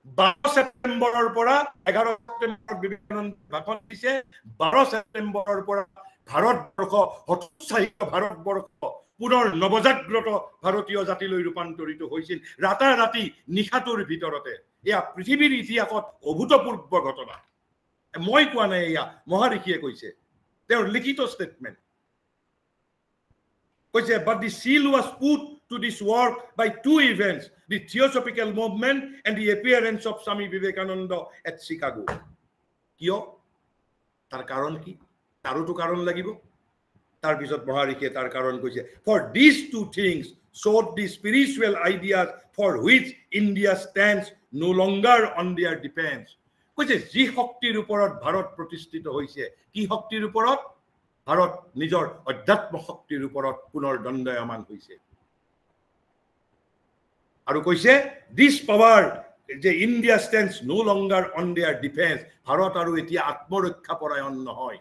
12 ছেপ্টেম্বৰৰ পৰা 11 ছেপ্টেম্বৰ বিবেকানন্দ ভাষণ দিছে 12 ছেপ্টেম্বৰৰ পৰা ভাৰতবৰ্ষ হতোৎসাহিত ভাৰতবৰ্ষ পুনৰ নৱজাগ্ৰত ভাৰতীয় জাতিলৈ ৰূপান্তৰিত হৈছিল ৰাতাৰাতি নিশাটোৰ ভিতৰতে এয়া পৃথিৱীৰ ইতিহাসত অভূতপূৰ্ব ঘটনা মই কোৱা নাই এয়া মহাৰিষিয়ে কৈছে তেওঁৰ লিখিত ষ্টেটমেন্ট কৈছে but the seal was put to this work by two events the Theosophical movement and the appearance of Swami Vivekananda at Chicago কিয় তাৰ কাৰণ কি তাৰোটো কাৰণ লাগিব তাৰ পিছত মহাৰিষিয়ে তাৰ কাৰণ কৈছে for these two things showed the spiritual ideas for which India stands no longer on their defense কৈছে যি শক্তিৰ ওপৰত ভাৰত প্ৰতিষ্ঠিত হৈছে কি শক্তিৰ ওপৰত ভাৰত নিজৰ অধ্যাত্ম শক্তিৰ ওপৰত পুনৰ দণ্ডায়মান হৈছে আৰু কৈছে this power যে India stands no longer on their defense Bharat আৰু এতিয়া আত্মৰক্ষা পৰায়ণ নহয়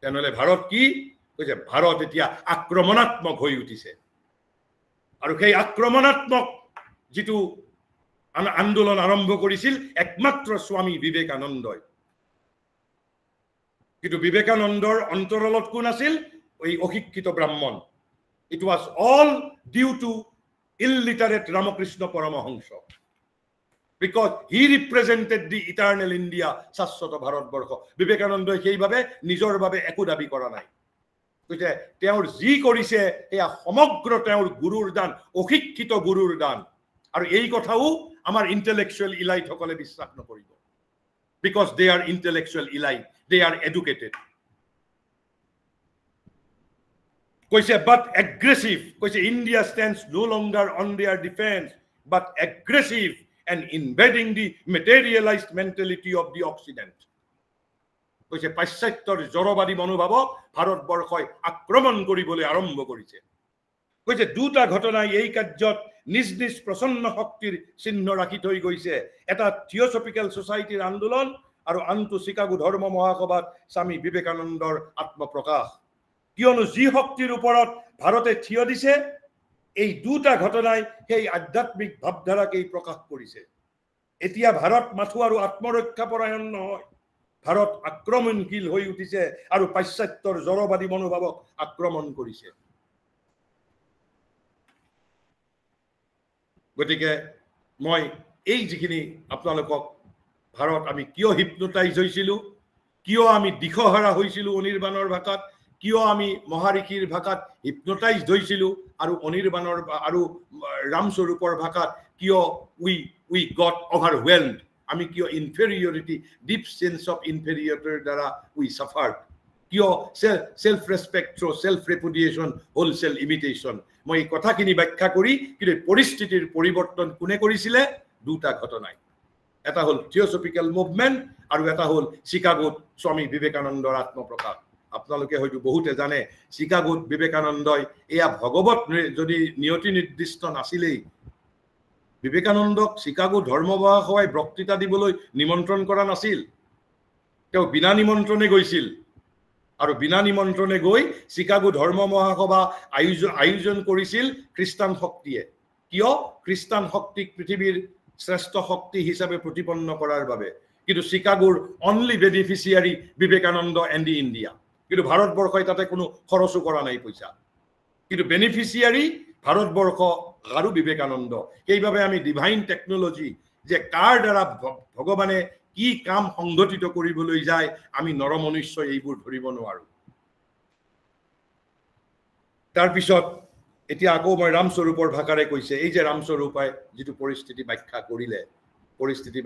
তেনেহলে ভাৰত কি কৈছে ভাৰত এতিয়া আক্ৰমণাত্মক হৈ উঠিছে আৰু সেই আক্ৰমণাত্মক যেটো আন্দোলন আৰম্ভ কৰিছিল একমাত্ৰ স্বামী বিবেকানন্দই কিন্তু বিবেকানন্দৰ অন্তৰালত কোন আছিল ওই অশিক্ষিত ব্ৰাহ্মণ it was all due to illiterate Ramakrishna Paramahansa because he represented the eternal India শাশ্বত ভাৰতবৰ্ষ বিবেকানন্দই সেইভাবে নিজৰ বাবে একো দাবী কৰা নাই কৈছে তেওঁৰ যি কৰিছে এয়া সমগ্ৰ তেওঁৰ গুৰুৰ দান অশিক্ষিত গুৰুৰ দান আৰু এই কথাও আমাৰ ইন্টেলেকচুৱেল ইলাইট সকলে বিশ্বাস নকৰিব because they are intellectual elite they are educated কৈছে but aggressive কৈছে India stands no longer on their defense but aggressive and invading the materialized mentality of the Occident কৈছে পাশ্চাত্যৰ জড়বাদী মনোভাৱক ভাৰতবৰ্ষই আক্ৰমণ কৰিবলৈ আৰম্ভ কৰিছে কৈছে দুটা ঘটনাই এই কাৰ্যত নিজ নিজ প্ৰচন্ন শক্তিৰ চিহ্ন ৰাখি থৈ গৈছে এটা থিওসফিক্যাল সোসাইটিৰ আন্দোলন আৰু আনটো চিকাগো ধৰ্ম মহাসভাত স্বামী বিবেকানন্দৰ আত্মপ্ৰকাশ কিয়নো যি শক্তিৰ ওপৰত ভাৰতে থিয় দিছে এই দুটা ঘটনাই সেই আধ্যাত্মিক ভাৱধাৰাকেই প্ৰকাশ কৰিছে এতিয়া ভাৰত মাথো আৰু আত্মৰক্ষা পৰায়ণ নহয় ভাৰত আক্ৰমণশীল হৈ উঠিছে আৰু পাশ্চাত্যৰ জড়বাদী মনোভাৱক আক্ৰমণ কৰিছে গতিকে মই এই যিখিনি আপোনালোকক ভাৰত আমি কিয় হিপনোটাইজ হৈছিলো কিয় আমি দিশহাৰা হৈছিলো অনিৰ্বাণৰ ভাষাত কিয় আমি মহাৰিষিৰ ভাষাত হিপনোটাইজ হৈছিলো আৰু অনিৰ্বাণৰ আৰু ৰামস্বৰূপৰ ভাষাত কিয় we got overwhelmed আমি কিয় ইনফেৰিয়ৰিটি ডিপ সেন্স অফ ইনফেৰিয়ৰিটিৰ দ্বাৰা we suffered কিয় self respect through self repudiation wholesale imitation মই এই কথাখিনি ব্যাখ্যা কৰি কিন্তু পৰিস্থিতিৰ পৰিৱৰ্তন কোনে কৰিছিলে দুটা ঘটনাই এটা হল থিওসফিক্যাল মুভমেন্ট আৰু এটা হল চিকাগোত স্বামী বিবেকানন্দৰ আত্মপ্ৰকাশ আপোনালোকে হয়তো বহুতে জানে চিকাগোত বিবেকানন্দই এয়া ভগৱত যদি নিয়তি নিৰ্দিষ্ট নাছিলেই বিবেকানন্দক চিকাগো ধৰ্ম মহাসভাই বক্তৃতা দিবলৈ নিমন্ত্ৰণ কৰা নাছিল তেওঁ বিনা নিমন্ত্ৰণে গৈছিল আৰু বিনা নিমন্ত্ৰণে গৈ চিকাগো ধৰ্ম মহাসভা আয়োজন কৰিছিল খ্ৰীষ্টান শক্তিয়ে কিয় খ্ৰীষ্টান শক্তিক পৃথিৱীৰ শ্ৰেষ্ঠ শক্তি হিচাপে প্ৰতিপন্ন কৰাৰ বাবে কিন্তু চিকাগোৰ only beneficiary Vivekananda and the India কিন্তু ভাৰতবৰ্ষই তাতে কোনো খৰচো কৰা নাই পইচা কিন্তু বেনিফিচিয়াৰী ভাৰতবৰ্ষ আৰু বিবেকানন্দ সেইভাবে আমি ডিভাইন টেকনলজি যে কাৰ দ্বাৰা ভগৱানে কি কাম সংগঠিত কৰিবলৈ যায় আমি নৰমনুষ্য এইবোৰ ধৰিব নোৱাৰো তাৰপিছত এতিয়া আকৌ মই ৰামস্বৰূপৰ ভাষাৰে কৈছে এই যে ৰামস্বৰূপাই যিটো পৰিস্থিতি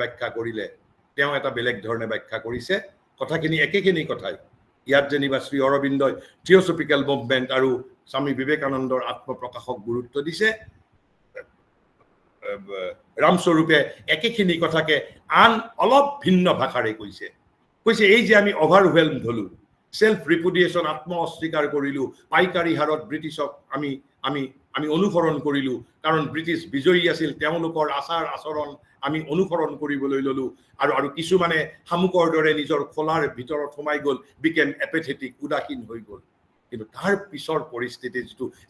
ব্যাখ্যা কৰিলে তেওঁ এটা বেলেগ ধৰণে ব্যাখ্যা কৰিছে কথাখিনি একেখিনি কথাই ইয়াত যেনিবা শ্ৰী অৰবিন্দই থিওসফিক্যাল মুভমেন্ট আৰু স্বামী বিবেকানন্দৰ আত্মপ্ৰকাশক গুৰুত্ব দিছে ৰামস্বৰূপে একেখিনি কথাকে আন অলপ ভিন্ন ভাষাৰে কৈছে এই যে আমি অভাৰৱেলমড হলো সেলফ ৰিপুডিয়েশন আত্ম অস্বীকাৰ কৰিলো পাইকাৰী হাৰত ব্ৰিটিছক আমি অনুসৰণ কৰিলো কাৰণ ব্ৰিটিছ বিজয়ী আছিল তেওঁলোকৰ আচাৰ আচৰণ আমি অনুসৰণ কৰিবলৈ ললো আৰু কিছুমানে হামুকৰ দৰে নিজৰ খোলাৰ ভিতৰত সোমাই গল বিকেম এপেথেটিক উদাসীন হৈ গল কিন্তু তাৰ পিছৰ পৰিস্থিতি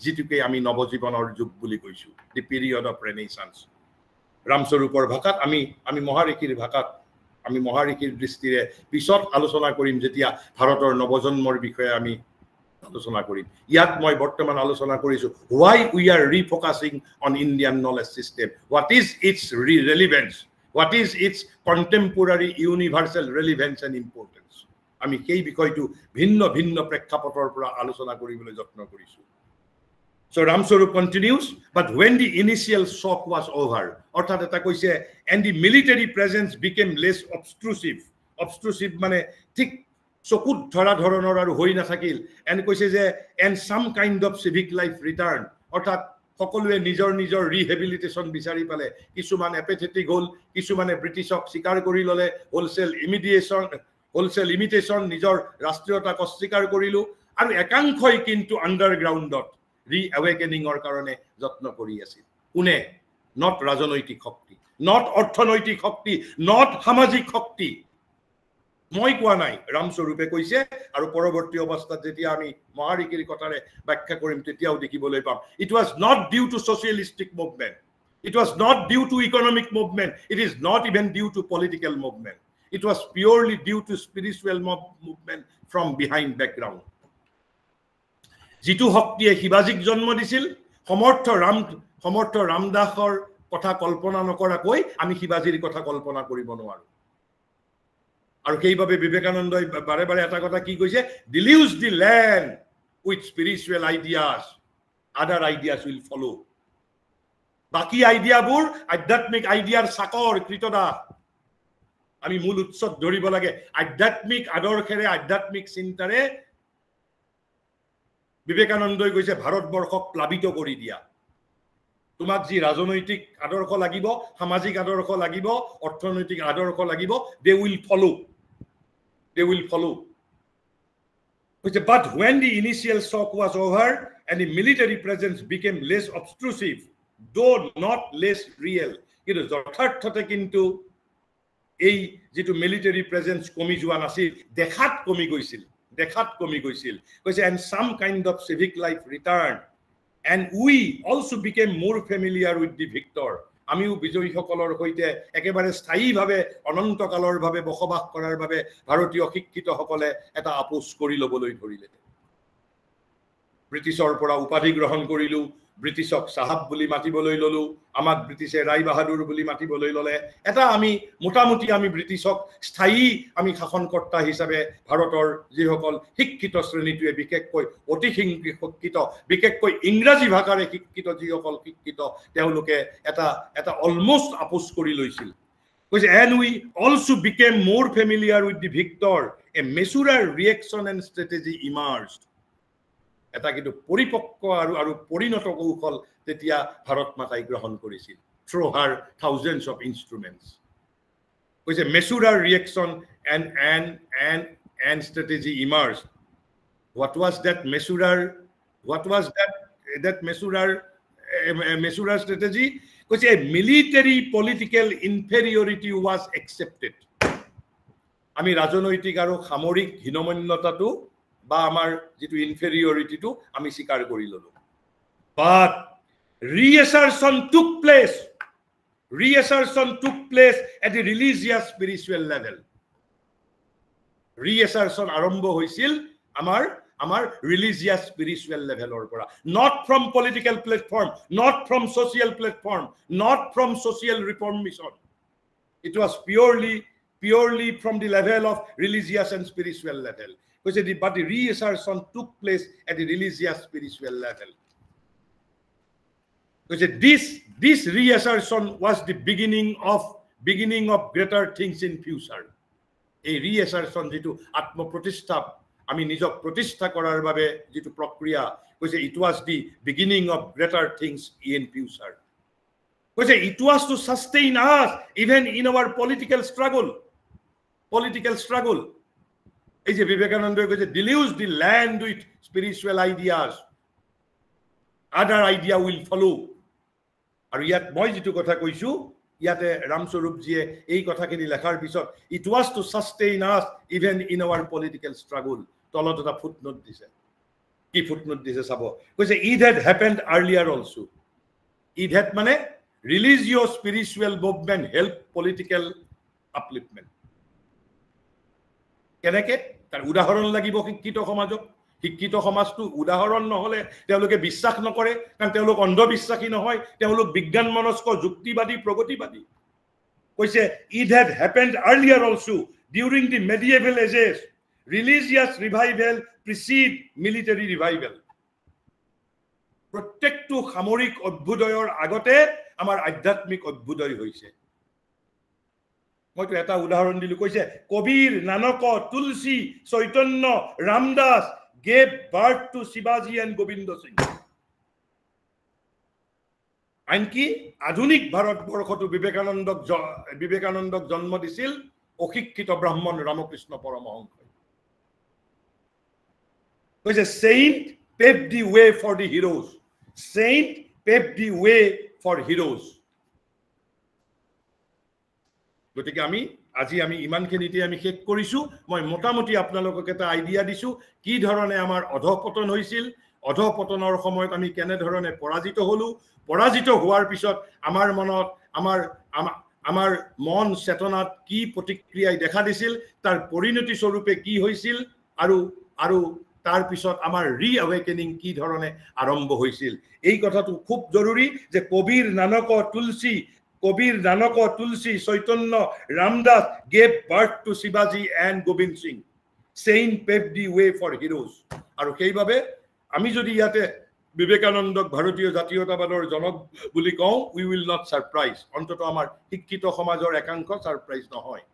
যিটোকে আমি নৱজীৱনৰ যুগ বুলি কৈছো দি পিৰিয়ড অফ ৰেনেসান্স ৰামস্বৰূপৰ ভাষাত আমি মহাৰিষিৰ ভাষাত আমি মহাৰিষিৰ দৃষ্টিৰে পিছত আলোচনা কৰিম যেতিয়া ভাৰতৰ নৱজন্মৰ বিষয়ে আমি আলোচনা কৰিম ইয়াত মই বৰ্তমান আলোচনা কৰিছো why we are refocusing on Indian knowledge system what is its relevance what is its contemporary universal relevance and importance আমি সেই বিষয়টো ভিন্ন ভিন্ন প্ৰেক্ষাপটৰ পৰা আলোচনা কৰিবলৈ যত্ন কৰিছো So Ramswarup continues, but when the initial shock was over, অর্থাৎ এটা কৈছে and the military presence became less obtrusive মানে ঠিক চকুত ধৰা ধৰণৰ আৰু হৈ নাথাকিল and কৈছে যে and some kind of civic life return অৰ্থাৎ সকলোৱে নিজৰ ৰিহেবিলিটেশন বিচাৰি পালে কিছুমান এপেথেটিক হল কিছুমানে ব্ৰিটিছক স্বীকাৰ কৰি ললে হোলসেল ইমিটেশন নিজৰ ৰাষ্ট্ৰীয়তাক অস্বীকাৰ কৰিলো আৰু একাংশই কিন্তু আন্ডাৰগ্ৰাউণ্ডত ৰিএৱেকেনিংৰ কাৰণে যত্ন কৰি আছিল কোনে নট ৰাজনৈতিক শক্তি নট অৰ্থনৈতিক শক্তি নট সামাজিক শক্তি মই কোৱা নাই ৰামস্বৰূপে কৈছে আৰু পৰৱৰ্তী অৱস্থাত যেতিয়া আমি মহাৰিষিৰ কথাৰে ব্যাখ্যা কৰিম তেতিয়াও দেখিবলৈ পাম it was not due to socialistic movement it was not due to economic movement it is not even due to political movement it was purely due to spiritual movement from behind background যিটো শক্তিয়ে শিৱাজীক জন্ম দিছিল সমৰ্থ ৰামদাসৰ কথা কল্পনা নকৰাকৈ আমি শিৱাজীৰ কথা কল্পনা কৰিব নোৱাৰো আৰু সেইভাবে বিবেকানন্দই বাৰে বাৰে এটা কথা কি কৈছে dilute the land with spiritual ideas other ideas will follow বাকি আইডিয়াবোৰ আধ্যাত্মিক আইডিয়াৰ চাকৰ কৃতদাস আমি মূল উৎসত ধৰিব লাগে আধ্যাত্মিক আদৰ্শেৰে আধ্যাত্মিক চিন্তাৰে বিবেকানন্দই কৈছে ভাৰতবৰ্ষক প্লাবিত কৰি দিয়া তোমাক যি ৰাজনৈতিক আদৰ্শ লাগিব সামাজিক আদৰ্শ লাগিব অৰ্থনৈতিক আদৰ্শ লাগিব they will follow but when the initial shock was over and the military presence became less obtrusive though not less real কিন্তু যথাৰ্থতে কিন্তু এই যেটো মিলিটাৰী প্ৰেজেন্স কমি যোৱা নাছিল দেখাত কমি গৈছিল কৈছে and some kind of civic life returned and we also became more familiar with the victor আমিও বিজয়ী সকলৰ সৈতে একেবাৰে স্থায়ীভাৱে অনন্তকালৰ ভাৱে বসবাস কৰাৰ বাবে ভাৰতীয় শিক্ষিত সকলে এটা আপোচ কৰি লবলৈ ধৰিলে ব্ৰিটিছৰ পৰা উপাধি গ্ৰহণ কৰিলো ব্ৰিটিছক সাহাব বুলি মাতিবলৈ ললো আমাক ব্ৰিটিছে ৰায় বাহাদুৰ বুলি মাতিবলৈ ললে এটা আমি মোটামুটি আমি ব্ৰিটিছক স্থায়ী আমি শাসনকৰ্তা হিচাপে ভাৰতৰ যিসকল শিক্ষিত শ্ৰেণীটোৱে বিশেষকৈ অতি শিক্ষিত বিশেষকৈ ইংৰাজী ভাষাৰে শিক্ষিত যিসকল শিক্ষিত তেওঁলোকে এটা অলমোষ্ট আপোচ কৰি লৈছিল কৈছে and we also became more familiar with the victor a measured reaction and strategy emerged এটা কিন্তু পৰিপক্ক আৰু পৰিণত কৌশল তেতিয়া ভাৰত মাতাই গ্ৰহণ কৰিছিল through her thousands of instruments কৈছে measured reaction and strategy emerged what was that measured strategy কৈছে military political inferiority was accepted আমি ৰাজনৈতিক আৰু সামৰিক হীনমন্যতাটো বা আমাৰ যেটো ইনফেৰিয়ৰিটিটো আমি স্বীকাৰ কৰি ললো but reassertion took place at the religious spiritual level reassertion আৰম্ভ হৈছিল আমাৰ religious spiritual levelৰ পৰা not from political platform not from social platform not from social reform mission it was purely purely from the level of religious and spiritual level. But the reassertion took place at the religious spiritual level. This reassertion was the beginning of greater things in future. A reassertion jitu atma pratishta ami nijok pratishta korar babe jitu prokriya it was the beginning of greater things in future. It was to sustain us even in our political struggle. Vivekananda deluge the land with spiritual ideas. Other idea will follow. Aru yat moi jitu kotha koisu yate Ramswarup jiye ei kotha kini lekhar pisot it was to sustain us even in our political struggle. Tolot eta footnote dise. Ki footnote dise sabo. It had happened earlier also. It had mane religious spiritual movement help political upliftment. Keneke tar udahoron lagibo শিক্ষিত সমাজক শিক্ষিত সমাজটো উদাহৰণ নহলে তেওঁলোকে বিশ্বাস নকৰে কাৰণ তেওঁলোক অন্ধবিশ্বাসী নহয় তেওঁলোক বিজ্ঞান মনস্ক যুক্তিবাদী প্ৰগতিবাদী কৈছে it had happened earlier also during the medieval ages religious revival precede military revival প্ৰত্যেকটো সামৰিক অভ্যুদয়ৰ আগতে আমাৰ আধ্যাত্মিক অভ্যুদয় হৈছে মইতো এটা উদাহৰণ দিলো কৈছে কবিৰ নানক তুলসী চৈতন্য Ramdas gave birth to Shivaji and Govinda Singh. আনকি আধুনিক ভাৰতবৰ্ষটো বিবেকানন্দক জন্ম দিছিল অশিক্ষিত ব্ৰাহ্মণ ৰামকৃষ্ণ পৰমহংসই কৈছে saint paved the way for the heroes. Saint paved the way for heroes. গতিকে আজি আমি ইমানখিনিতে আমি শেষ কৰিছো মই মোটামুটি আপোনালোকক এটা আইডিয়া দিছো কি ধৰণে আমাৰ অধপতন হৈছিল অধপতনৰ সময়ত আমি কেনে ধৰণে পৰাজিত হলো পৰাজিত হোৱাৰ পিছত আমাৰ মনত আমাৰ মন চেতনাত কি প্ৰতিক্ৰিয়াই দেখা দিছিল তাৰ পৰিণতি স্বৰূপে কি হৈছিল আৰু তাৰ পিছত আমাৰ ৰিঅৱেকেনিং কি ধৰণে আৰম্ভ হৈছিল এই কথাটো খুব জৰুৰী যে কবিৰ নানক তুলসী Chaitanya Ramdas gave birth to Shivaji and Gobind Singh. Saint paved the way for heroes. আৰু সেইভাবে আমি যদি ইয়াতে বিবেকানন্দক ভাৰতীয় জাতীয়তাবাদৰ জনক বুলি কওঁ we will not surprise. অন্তত আমাৰ শিক্ষিত সমাজৰ একাংশ সাৰপ্ৰাইজ নহয়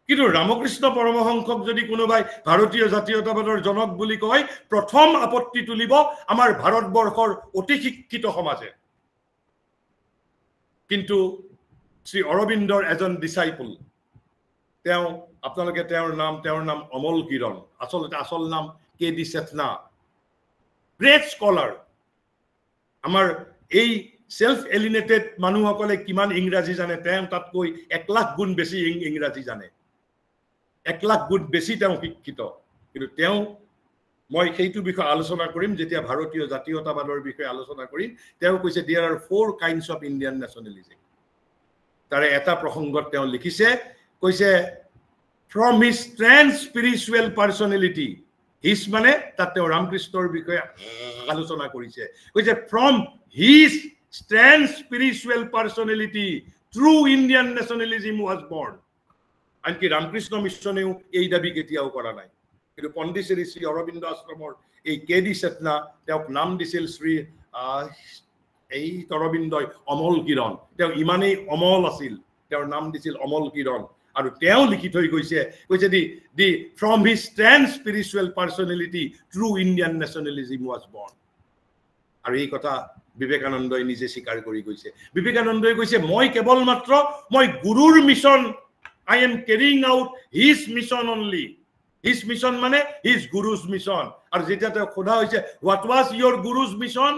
কিন্তু ৰামকৃষ্ণ পৰমহংসক যদি কোনোবাই ভাৰতীয় জাতীয়তাবাদৰ জনক বুলি কয় প্ৰথম আপত্তি তুলিব আমাৰ ভাৰতবৰ্ষৰ অতি শিক্ষিত সমাজে কিন্তু শ্ৰী অৰবিন্দৰ এজন ডিসাইপল আপোনালোকে তেওঁৰ নাম অমল কিৰণ আসল নাম কেডি সেথনা গ্ৰেট স্কলাৰ আমাৰ এই সেলফ এলিনেটেড মানুহসকলে কিমান ইংৰাজী জানে তেওঁ তাতকৈ 1 লাখ গুণ বেছি ইংৰাজী জানে 1 লাখ গুণ বেছি তেওঁ শিক্ষিত কিন্তু তেওঁ মই সেইটো বিষয় আলোচনা কৰিম যেতিয়া ভাৰতীয় জাতীয়তাবাদৰ বিষয়ে আলোচনা কৰিম তেওঁ কৈছে there are 4 kinds of Indian nationalism তাৰে এটা প্ৰসংগত তেওঁ লিখিছে কৈছে from his trans spiritual personality his মানে তাত তেওঁ ৰামকৃষ্ণৰ বিষয়ে আলোচনা কৰিছে কৈছে from his trans spiritual personality true Indian nationalism was born আনকি ৰামকৃষ্ণ মিছনেও এই দাবী কেতিয়াও কৰা নাই কিন্তু পণ্ডিচেৰী শ্ৰী অৰবিন্দ আশ্ৰমৰ এই কেডি সেথনা তেওঁক নাম দিছিল শ্ৰী এই অৰবিন্দই অমল কিৰণ তেওঁ ইমানেই অমল আছিল তেওঁৰ নাম দিছিল অমল কিৰণ আৰু তেওঁ লিখি থৈ গৈছে দি from his trans spiritual personality true Indian nationalism was born আৰু এই কথা বিবেকানন্দই নিজে স্বীকাৰ কৰি গৈছে বিবেকানন্দই কৈছে মই কেৱল মাত্ৰ মই গুৰুৰ mission I am carrying out his mission only his mission মানে his guru's mission আৰু যেতিয়া তেওঁ খোদা হৈছে what was your guru's mission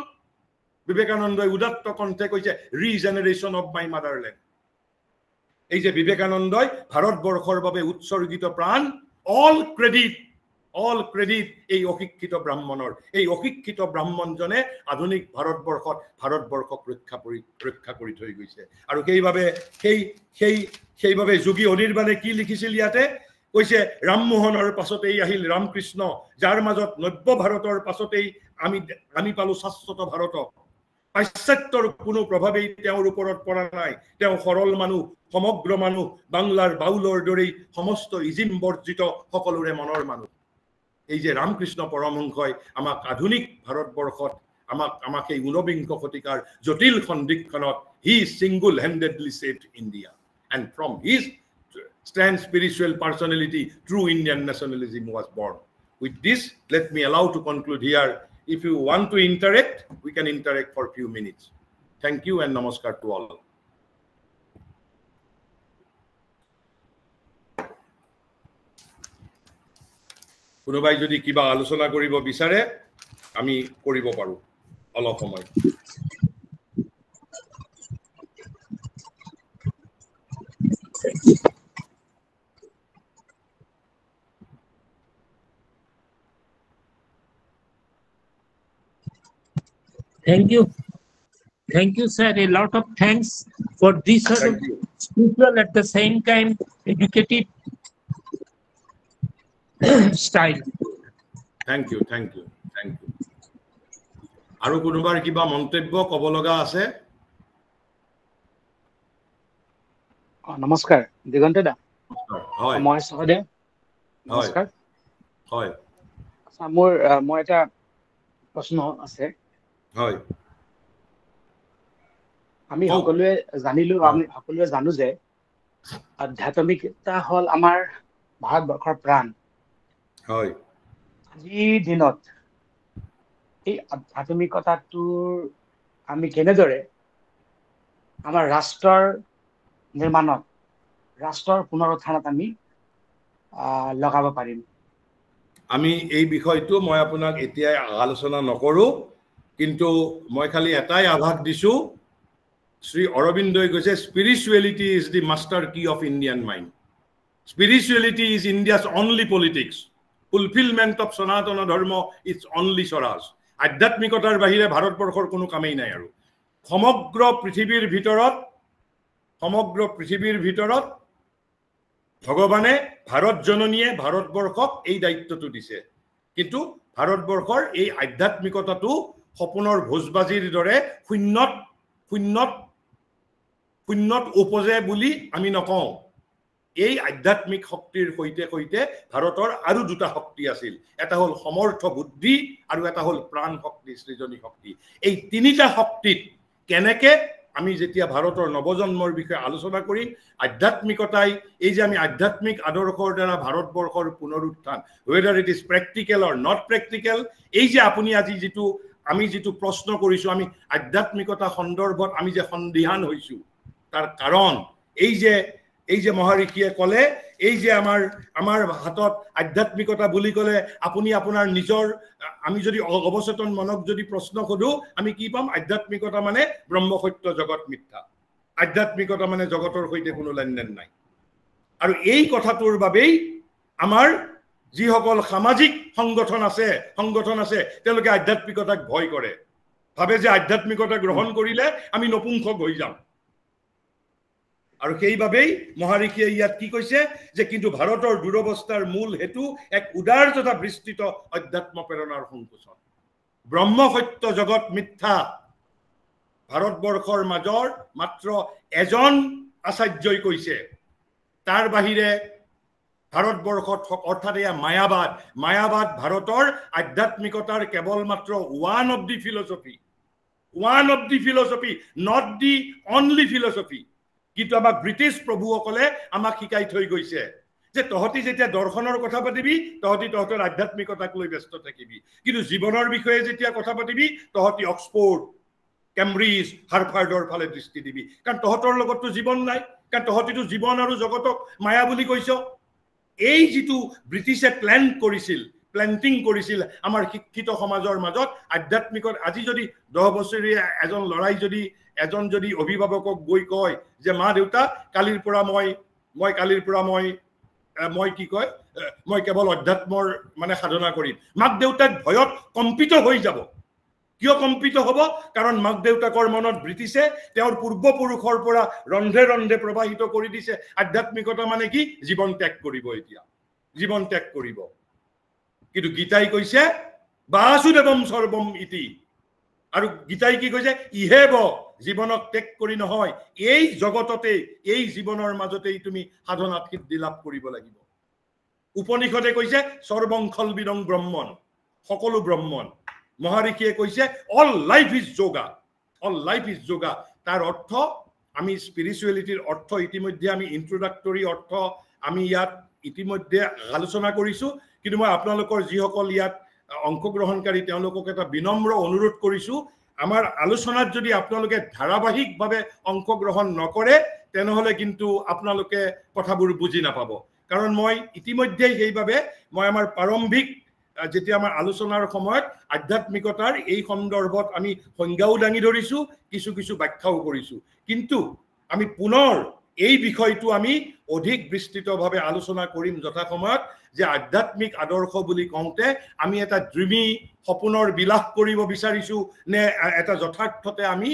বিবেকানন্দই উদাত্ত কণ্ঠে কৈছে regeneration of my motherland এই যে বিবেকানন্দই ভাৰতবৰ্ষৰ বাবে উৎসৰ্গিত প্ৰাণ all credit এই অশিক্ষিত ব্ৰাহ্মণৰ এই অশিক্ষিত ব্ৰাহ্মণজনে আধুনিক ভাৰতবৰ্ষক ৰক্ষা কৰি থৈ গৈছে আৰু সেইভাবে যোগী অনিৰ্বাণে কি লিখিছিল ইয়াতে কৈছে ৰামমোহনৰ পাছতেই আহিল ৰামকৃষ্ণ যাৰ মাজত নব্য ভাৰতৰ পাছতেই আমি পালো শাশ্বত ভাৰতক পাশ্চাত্যৰ কোনো প্ৰভাৱেই তেওঁৰ ওপৰত পৰা নাই তেওঁ সৰল মানুহ সমগ্ৰ মানুহ বাংলাৰ বাউলৰ দৰেই সমস্ত ইজিম বৰ্জিত সকলোৰে মনৰ মানুহ এই যে ৰামকৃষ্ণ পৰমহংসই আমাক আধুনিক ভাৰতবৰ্ষত আমাক এই ঊনবিংশ শতিকাৰ জটিল সন্ধিক্ষণত he single handedly saved India and from his stand spiritual personality true Indian nationalism was born. With this, let me allow to conclude here. If you want to interact, we can interact for a few minutes. Thank you and namaskar to all. কোনোবাই যদি কিবা আলোচনা কৰিব বিচাৰে আমি কৰিব পাৰো অলপ সময় Thank you, sir. A lot of thanks for this sort of spiritual at the same time educative style. Thank you. আৰু কোনোবাৰ কিবা মন্তব্য ক'ব লগা আছে নমস্কাৰ দিগন্ত দা হয় মই সহদেৱ নমস্কাৰ হয় মোৰ এটা প্ৰশ্ন আছে হয় আমি সকলোৱে জানো যে আধ্যাত্মিকতা হল আমাৰ ভাৰতবৰ্ষৰ প্ৰাণ হয় আজিৰ দিনত এই আধ্যাত্মিকতাটোৰ আমি কেনেদৰে আমাৰ ৰাষ্ট্ৰৰ নিৰ্মাণত ৰাষ্ট্ৰৰ পুনৰুত্থানত আমি লগাব পাৰিম আমি এই বিষয়টো মই আপোনাক এতিয়া আলোচনা নকৰো কিন্তু মই খালি এটাই আভাস দিছো শ্ৰী অৰবিন্দই কৈছে spirituality is the master key of Indian mind spirituality is India's only politics fulfilment of Sanatana Dharma is only Swaraj আধ্যাত্মিকতাৰ বাহিৰে ভাৰতবৰ্ষৰ কোনো কামেই নাই আৰু সমগ্ৰ পৃথিৱীৰ ভিতৰত ভগৱানে ভাৰত জননীয়ে ভাৰতবৰ্ষক এই দায়িত্বটো দিছে কিন্তু ভাৰতবৰ্ষৰ এই আধ্যাত্মিকতাটো সপোনৰ ভোজবাজিৰ দৰে শূন্যত উপজে বুলি আমি নকওঁ এই আধ্যাত্মিক শক্তিৰ সৈতে ভাৰতৰ আৰু দুটা শক্তি আছিল এটা হ'ল সমৰ্থ বুদ্ধি আৰু এটা হ'ল প্ৰাণ শক্তি সৃজনী শক্তি এই তিনিটা শক্তিত কেনেকে আমি যেতিয়া ভাৰতৰ নৱজন্মৰ বিষয়ে আলোচনা কৰিম আধ্যাত্মিকতাই এই যে আমি আধ্যাত্মিক আদৰ্শৰ দ্বাৰা ভাৰতবৰ্ষৰ পুনৰুত্থান whether it is practical or not practical এই যে আপুনি আজি আমি যিটো প্ৰশ্ন কৰিছো আমি আধ্যাত্মিকতা সন্দৰ্ভত আমি যে সন্দিহান হৈছো তাৰ কাৰণ এই যে মহাৰিষিয়ে ক'লে এই যে আমাৰ হাতত আধ্যাত্মিকতা বুলি ক'লে আপুনি আপোনাৰ নিজৰ আমি যদি অৱচেতন মনক যদি প্ৰশ্ন কৰো আমি কি পাম আধ্যাত্মিকতা মানে ব্ৰহ্মসত্য জগত মিথ্যা আধ্যাত্মিকতা মানে জগতৰ সৈতে কোনো লেনদেন নাই আৰু এই কথাটোৰ বাবেই আমাৰ যিসকল সামাজিক সংগঠন আছে তেওঁলোকে আধ্যাত্মিকতাক ভয় কৰে ভাবে যে আধ্যাত্মিকতা গ্ৰহণ কৰিলে আমি নপুংসক হৈ যাম আৰু সেইবাবেই মহাৰিষিয়ে ইয়াত কি কৈছে যে কিন্তু ভাৰতৰ দুৰৱস্থাৰ মূল হেতু এক উদাৰ তথা বিস্তৃত অধ্যাত্ম প্ৰেৰণাৰ সংকোচন ব্ৰহ্মসত্য জগত মিথ্যা ভাৰতবৰ্ষৰ মাজৰ মাত্ৰ এজন আচাৰ্যই কৈছে তাৰ বাহিৰে ভাৰতবৰ্ষত অৰ্থাৎ এয়া মায়াবাদ ভাৰতৰ আধ্যাত্মিকতাৰ কেৱল মাত্ৰ one of the philosophy not the only philosophy কিন্তু আমাক ব্ৰিটিছ প্ৰভুসকলে আমাক শিকাই থৈ গৈছে যে তহতি যেতিয়া দৰ্শনৰ কথা পাতিবি তহতৰ আধ্যাত্মিকতাক লৈ ব্যস্ত থাকিবি কিন্তু জীৱনৰ বিষয়ে যেতিয়া কথা পাতিবি তহতি অক্সফোৰ্ড কেম্ব্ৰিজ হাৰ্ভাৰ্ডৰ ফালে দৃষ্টি দিবি কাৰণ তহতৰ লগততো জীৱন নাই কাৰণ তহতিতো জীৱন আৰু জগতক মায়া বুলি কৈছ এই যিটো ব্ৰিটিছে প্লেণ্টিং কৰিছিল আমাৰ শিক্ষিত সমাজৰ মাজত আধ্যাত্মিকত আজি যদি 10 বছৰীয়া এজন লৰাই এজন যদি অভিভাৱকক গৈ কয় যে মা দেউতা কালিৰ পৰা মই কি কয় মই কেৱল অধ্যাত্মৰ মানে সাধনা কৰিম মাক দেউতাক ভয়ত কম্পিত হৈ যাব কিয় কম্পিত হ'ব কাৰণ মাক দেউতাকৰ মনত ব্ৰিটিছে তেওঁৰ পূৰ্বপুৰুষৰ পৰা ৰন্ধে প্ৰবাহিত কৰি দিছে আধ্যাত্মিকতা মানে কি জীৱন ত্যাগ কৰিব কিন্তু গীতাই কৈছে বাসুদেৱম সৰ্বম ইতি আৰু গীতাই কি কৈছে ইহে ব জীৱনক ত্যাগ কৰি নহয় এই জগততে এই জীৱনৰ মাজতেই তুমি সাধনাত সিদ্ধি লাভ কৰিব লাগিব উপনিষদে কৈছে সৰ্বংখল বিদং ব্ৰহ্মণ সকলো ব্ৰহ্মণ মহাৰিষিয়ে কৈছে অল লাইফ ইজ যোগা তাৰ অৰ্থ আমি স্পিৰিচুৱেলিটিৰ অৰ্থ ইতিমধ্যে আমি ইন্ট্ৰোডাক্টৰী অৰ্থ আমি ইয়াত ইতিমধ্যে আলোচনা কৰিছো কিন্তু মই আপোনালোকৰ যিসকল ইয়াত অংশগ্ৰহণকাৰী তেওঁলোকক এটা বিনম্ৰ অনুৰোধ কৰিছো আমাৰ আলোচনাত যদি আপোনালোকে ধাৰাবাহিকভাৱে অংশগ্ৰহণ নকৰে তেনেহলে কিন্তু আপোনালোকে কথাবোৰ বুজি নাপাব কাৰণ মই ইতিমধ্যে সেইভাবে মই আমাৰ প্ৰাৰম্ভিক যেতিয়া আমাৰ আলোচনাৰ সময়ত আধ্যাত্মিকতাৰ এই সন্দৰ্ভত আমি সংজ্ঞাও দাঙি ধৰিছো কিছু ব্যাখ্যাও কৰিছো কিন্তু আমি পুনৰ এই বিষয়টো আমি অধিক বিস্তৃতভাৱে আলোচনা কৰিম যথাসময়ত যে আধ্যাত্মিক আদৰ্শ বুলি কওঁতে আমি এটা ড্ৰিমি সপোনৰ বিলাস কৰিব বিচাৰিছো নে এটা যথাৰ্থতে আমি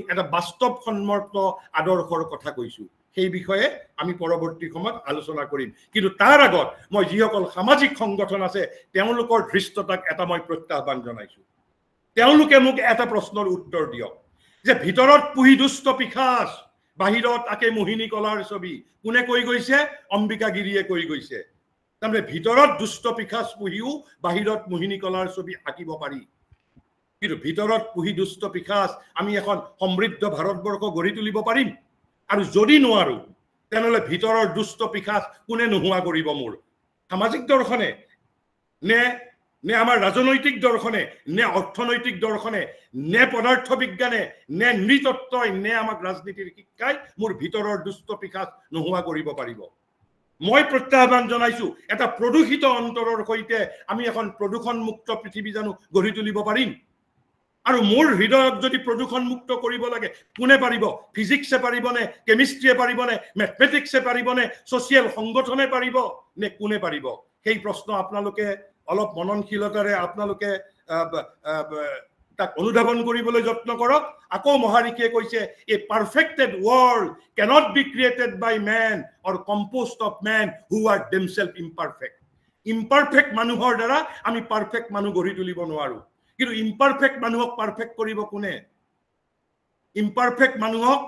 এটা বাস্তৱসন্মত আদৰ্শৰ কথা কৈছো সেই বিষয়ে আমি পৰৱৰ্তী সময়ত আলোচনা কৰিম কিন্তু তাৰ আগত মই যিসকল সামাজিক সংগঠন আছে তেওঁলোকৰ দৃষ্টতাক এটা মই প্ৰত্যাহ্বান জনাইছো তেওঁলোকে মোক এটা প্ৰশ্নৰ উত্তৰ দিয়ক যে ভিতৰত পুহি দুষ্ট পিশাচ বাহিৰত আকে মোহিনী কলাৰ ছবি কোনে কৈ গৈছে অম্বিকা গিৰিয়ে কৈ গৈছে তাৰমানে ভিতৰত দুষ্ট পিশাচ পুহিও বাহিৰত মোহিনী কলাৰ ছবি আঁকিব পাৰি কিন্তু ভিতৰত পুহি দুষ্ট পিশাচ আমি এখন সমৃদ্ধ ভাৰতবৰ্ষ গঢ়ি তুলিব পাৰিম আৰু যদি নোৱাৰো তেনেহলে ভিতৰৰ দুষ্ট পিশাচ কোনে নোহোৱা কৰিব মোৰ সামাজিক দৰ্শনে নে আমাৰ ৰাজনৈতিক দৰ্শনে নে অৰ্থনৈতিক দৰ্শনে নে পদাৰ্থ বিজ্ঞানে নে নৃতত্ত্বই নে আমাক ৰাজনীতিৰ শিক্ষাই মোৰ ভিতৰৰ দুষ্ট পিশাচ নোহোৱা কৰিব পাৰিব মই প্ৰত্যাহ্বান জনাইছো এটা প্ৰদূষিত অন্তৰৰ সৈতে আমি এখন প্ৰদূষণমুক্ত পৃথিৱী জানো গঢ়ি তুলিব পাৰিম আৰু মোৰ হৃদয়ক যদি প্ৰদূষণ মুক্ত কৰিব লাগে কোনে পাৰিব ফিজিক্সে পাৰিব নে কেমিষ্ট্ৰিয়ে পাৰিব নে মেথমেটিক্সে পাৰিব নে সোশিয়েল সংগঠনে পাৰিব নে কোনে পাৰিব সেই প্ৰশ্ন আপোনালোকে অলপ মননশীলতাৰে আপোনালোকে তাক অনুধাৱন কৰিবলৈ যত্ন কৰক আকৌ মহাৰিষিয়ে কৈছে এ পাৰফেক্টেড world cannot be created by man or composed of men who are themselves imperfect মানুহৰ দ্বাৰা আমি পাৰফেক্ট মানুহ গঢ়ি তুলিব নোৱাৰো কিন্তু ইম্পাৰফেক্ট মানুহক পাৰফেক্ট কৰিব কোনে ইম্পাৰফেক্ট মানুহক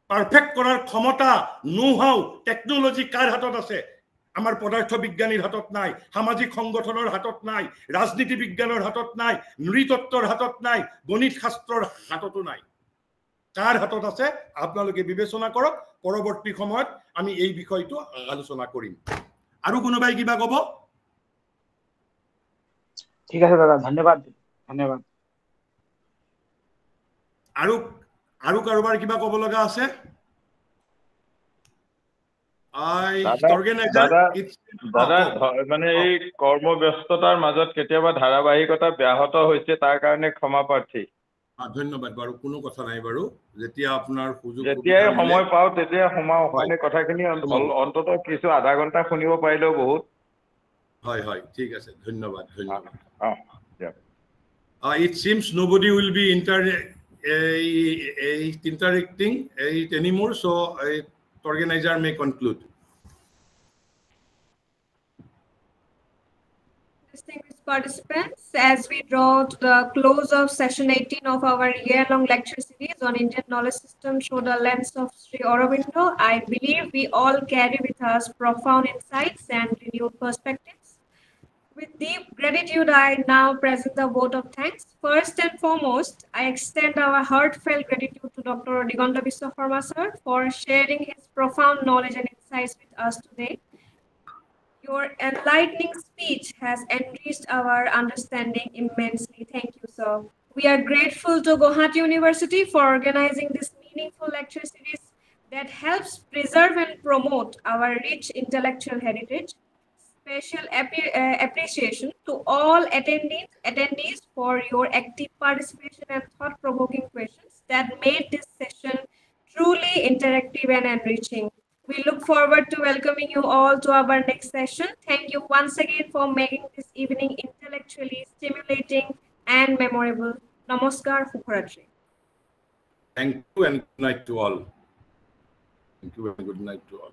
পাৰফেক্ট কৰাৰ ক্ষমতা নো হাউ টেকনলজি কাৰ হাতত আছে আমাৰ পদাৰ্থ বিজ্ঞানীৰ হাতত নাই সামাজিক সংগঠনৰ হাতত নাই ৰাজনীতি বিজ্ঞানৰ হাতত নাই নৃতত্ত্বৰ হাতত নাই গণিত শাস্ত্ৰৰ হাততো নাই কাৰ হাতত আছে আপোনালোকে বিবেচনা কৰক পৰৱৰ্তী সময়ত আমি এই বিষয়টো আলোচনা কৰিম আৰু কোনোবাই কিবা ক'ব ঠিক আছে দাদা ধন্যবাদ আৰু কাৰোবাৰ কিবা ক'ব লগা আছে দাদা মানে এই কৰ্মব্যস্ততাৰ মাজত কেতিয়াবা ধাৰাবাহিকতা ব্যাহত হৈছে তাৰ কাৰণে ক্ষমা প্ৰাৰ্থী ধন্যবাদ বাৰু কোনো কথা নাই বাৰু যেতিয়া আপোনাৰ সুযোগ যেতিয়াই সময় পাও তেতিয়া সোমাও মানে কথাখিনি অন্তত কিছু আধা ঘণ্টা শুনিব পাৰিলেও বহুত হয় ঠিক আছে ধন্যবাদ it seems nobody will be interacting anymore so organizer may conclude. Distinguished participants, as we draw to the close of session 18 of our year-long lecture series on Indian knowledge system through the lens of Sri Aurobindo, I believe we all carry with us profound insights and renewed perspectives. With deep gratitude, I now present the vote of thanks. First and foremost, I extend our heartfelt gratitude to Dr. Diganta Biswa Sharma sir for sharing his profound knowledge and insights with us today. Your enlightening speech has enriched our understanding immensely. Thank you, sir. We are grateful to Guwahati University for organizing this meaningful lecture series that helps preserve and promote our rich intellectual heritage. Special appreciation to all attendees for your active participation and thought-provoking questions that made this session truly interactive and enriching. We look forward to welcoming you all to our next session. Thank you once again for making this evening intellectually stimulating and memorable. Namaskar, Shubhratri. Thank you and good night to all. Thank you and good night to all.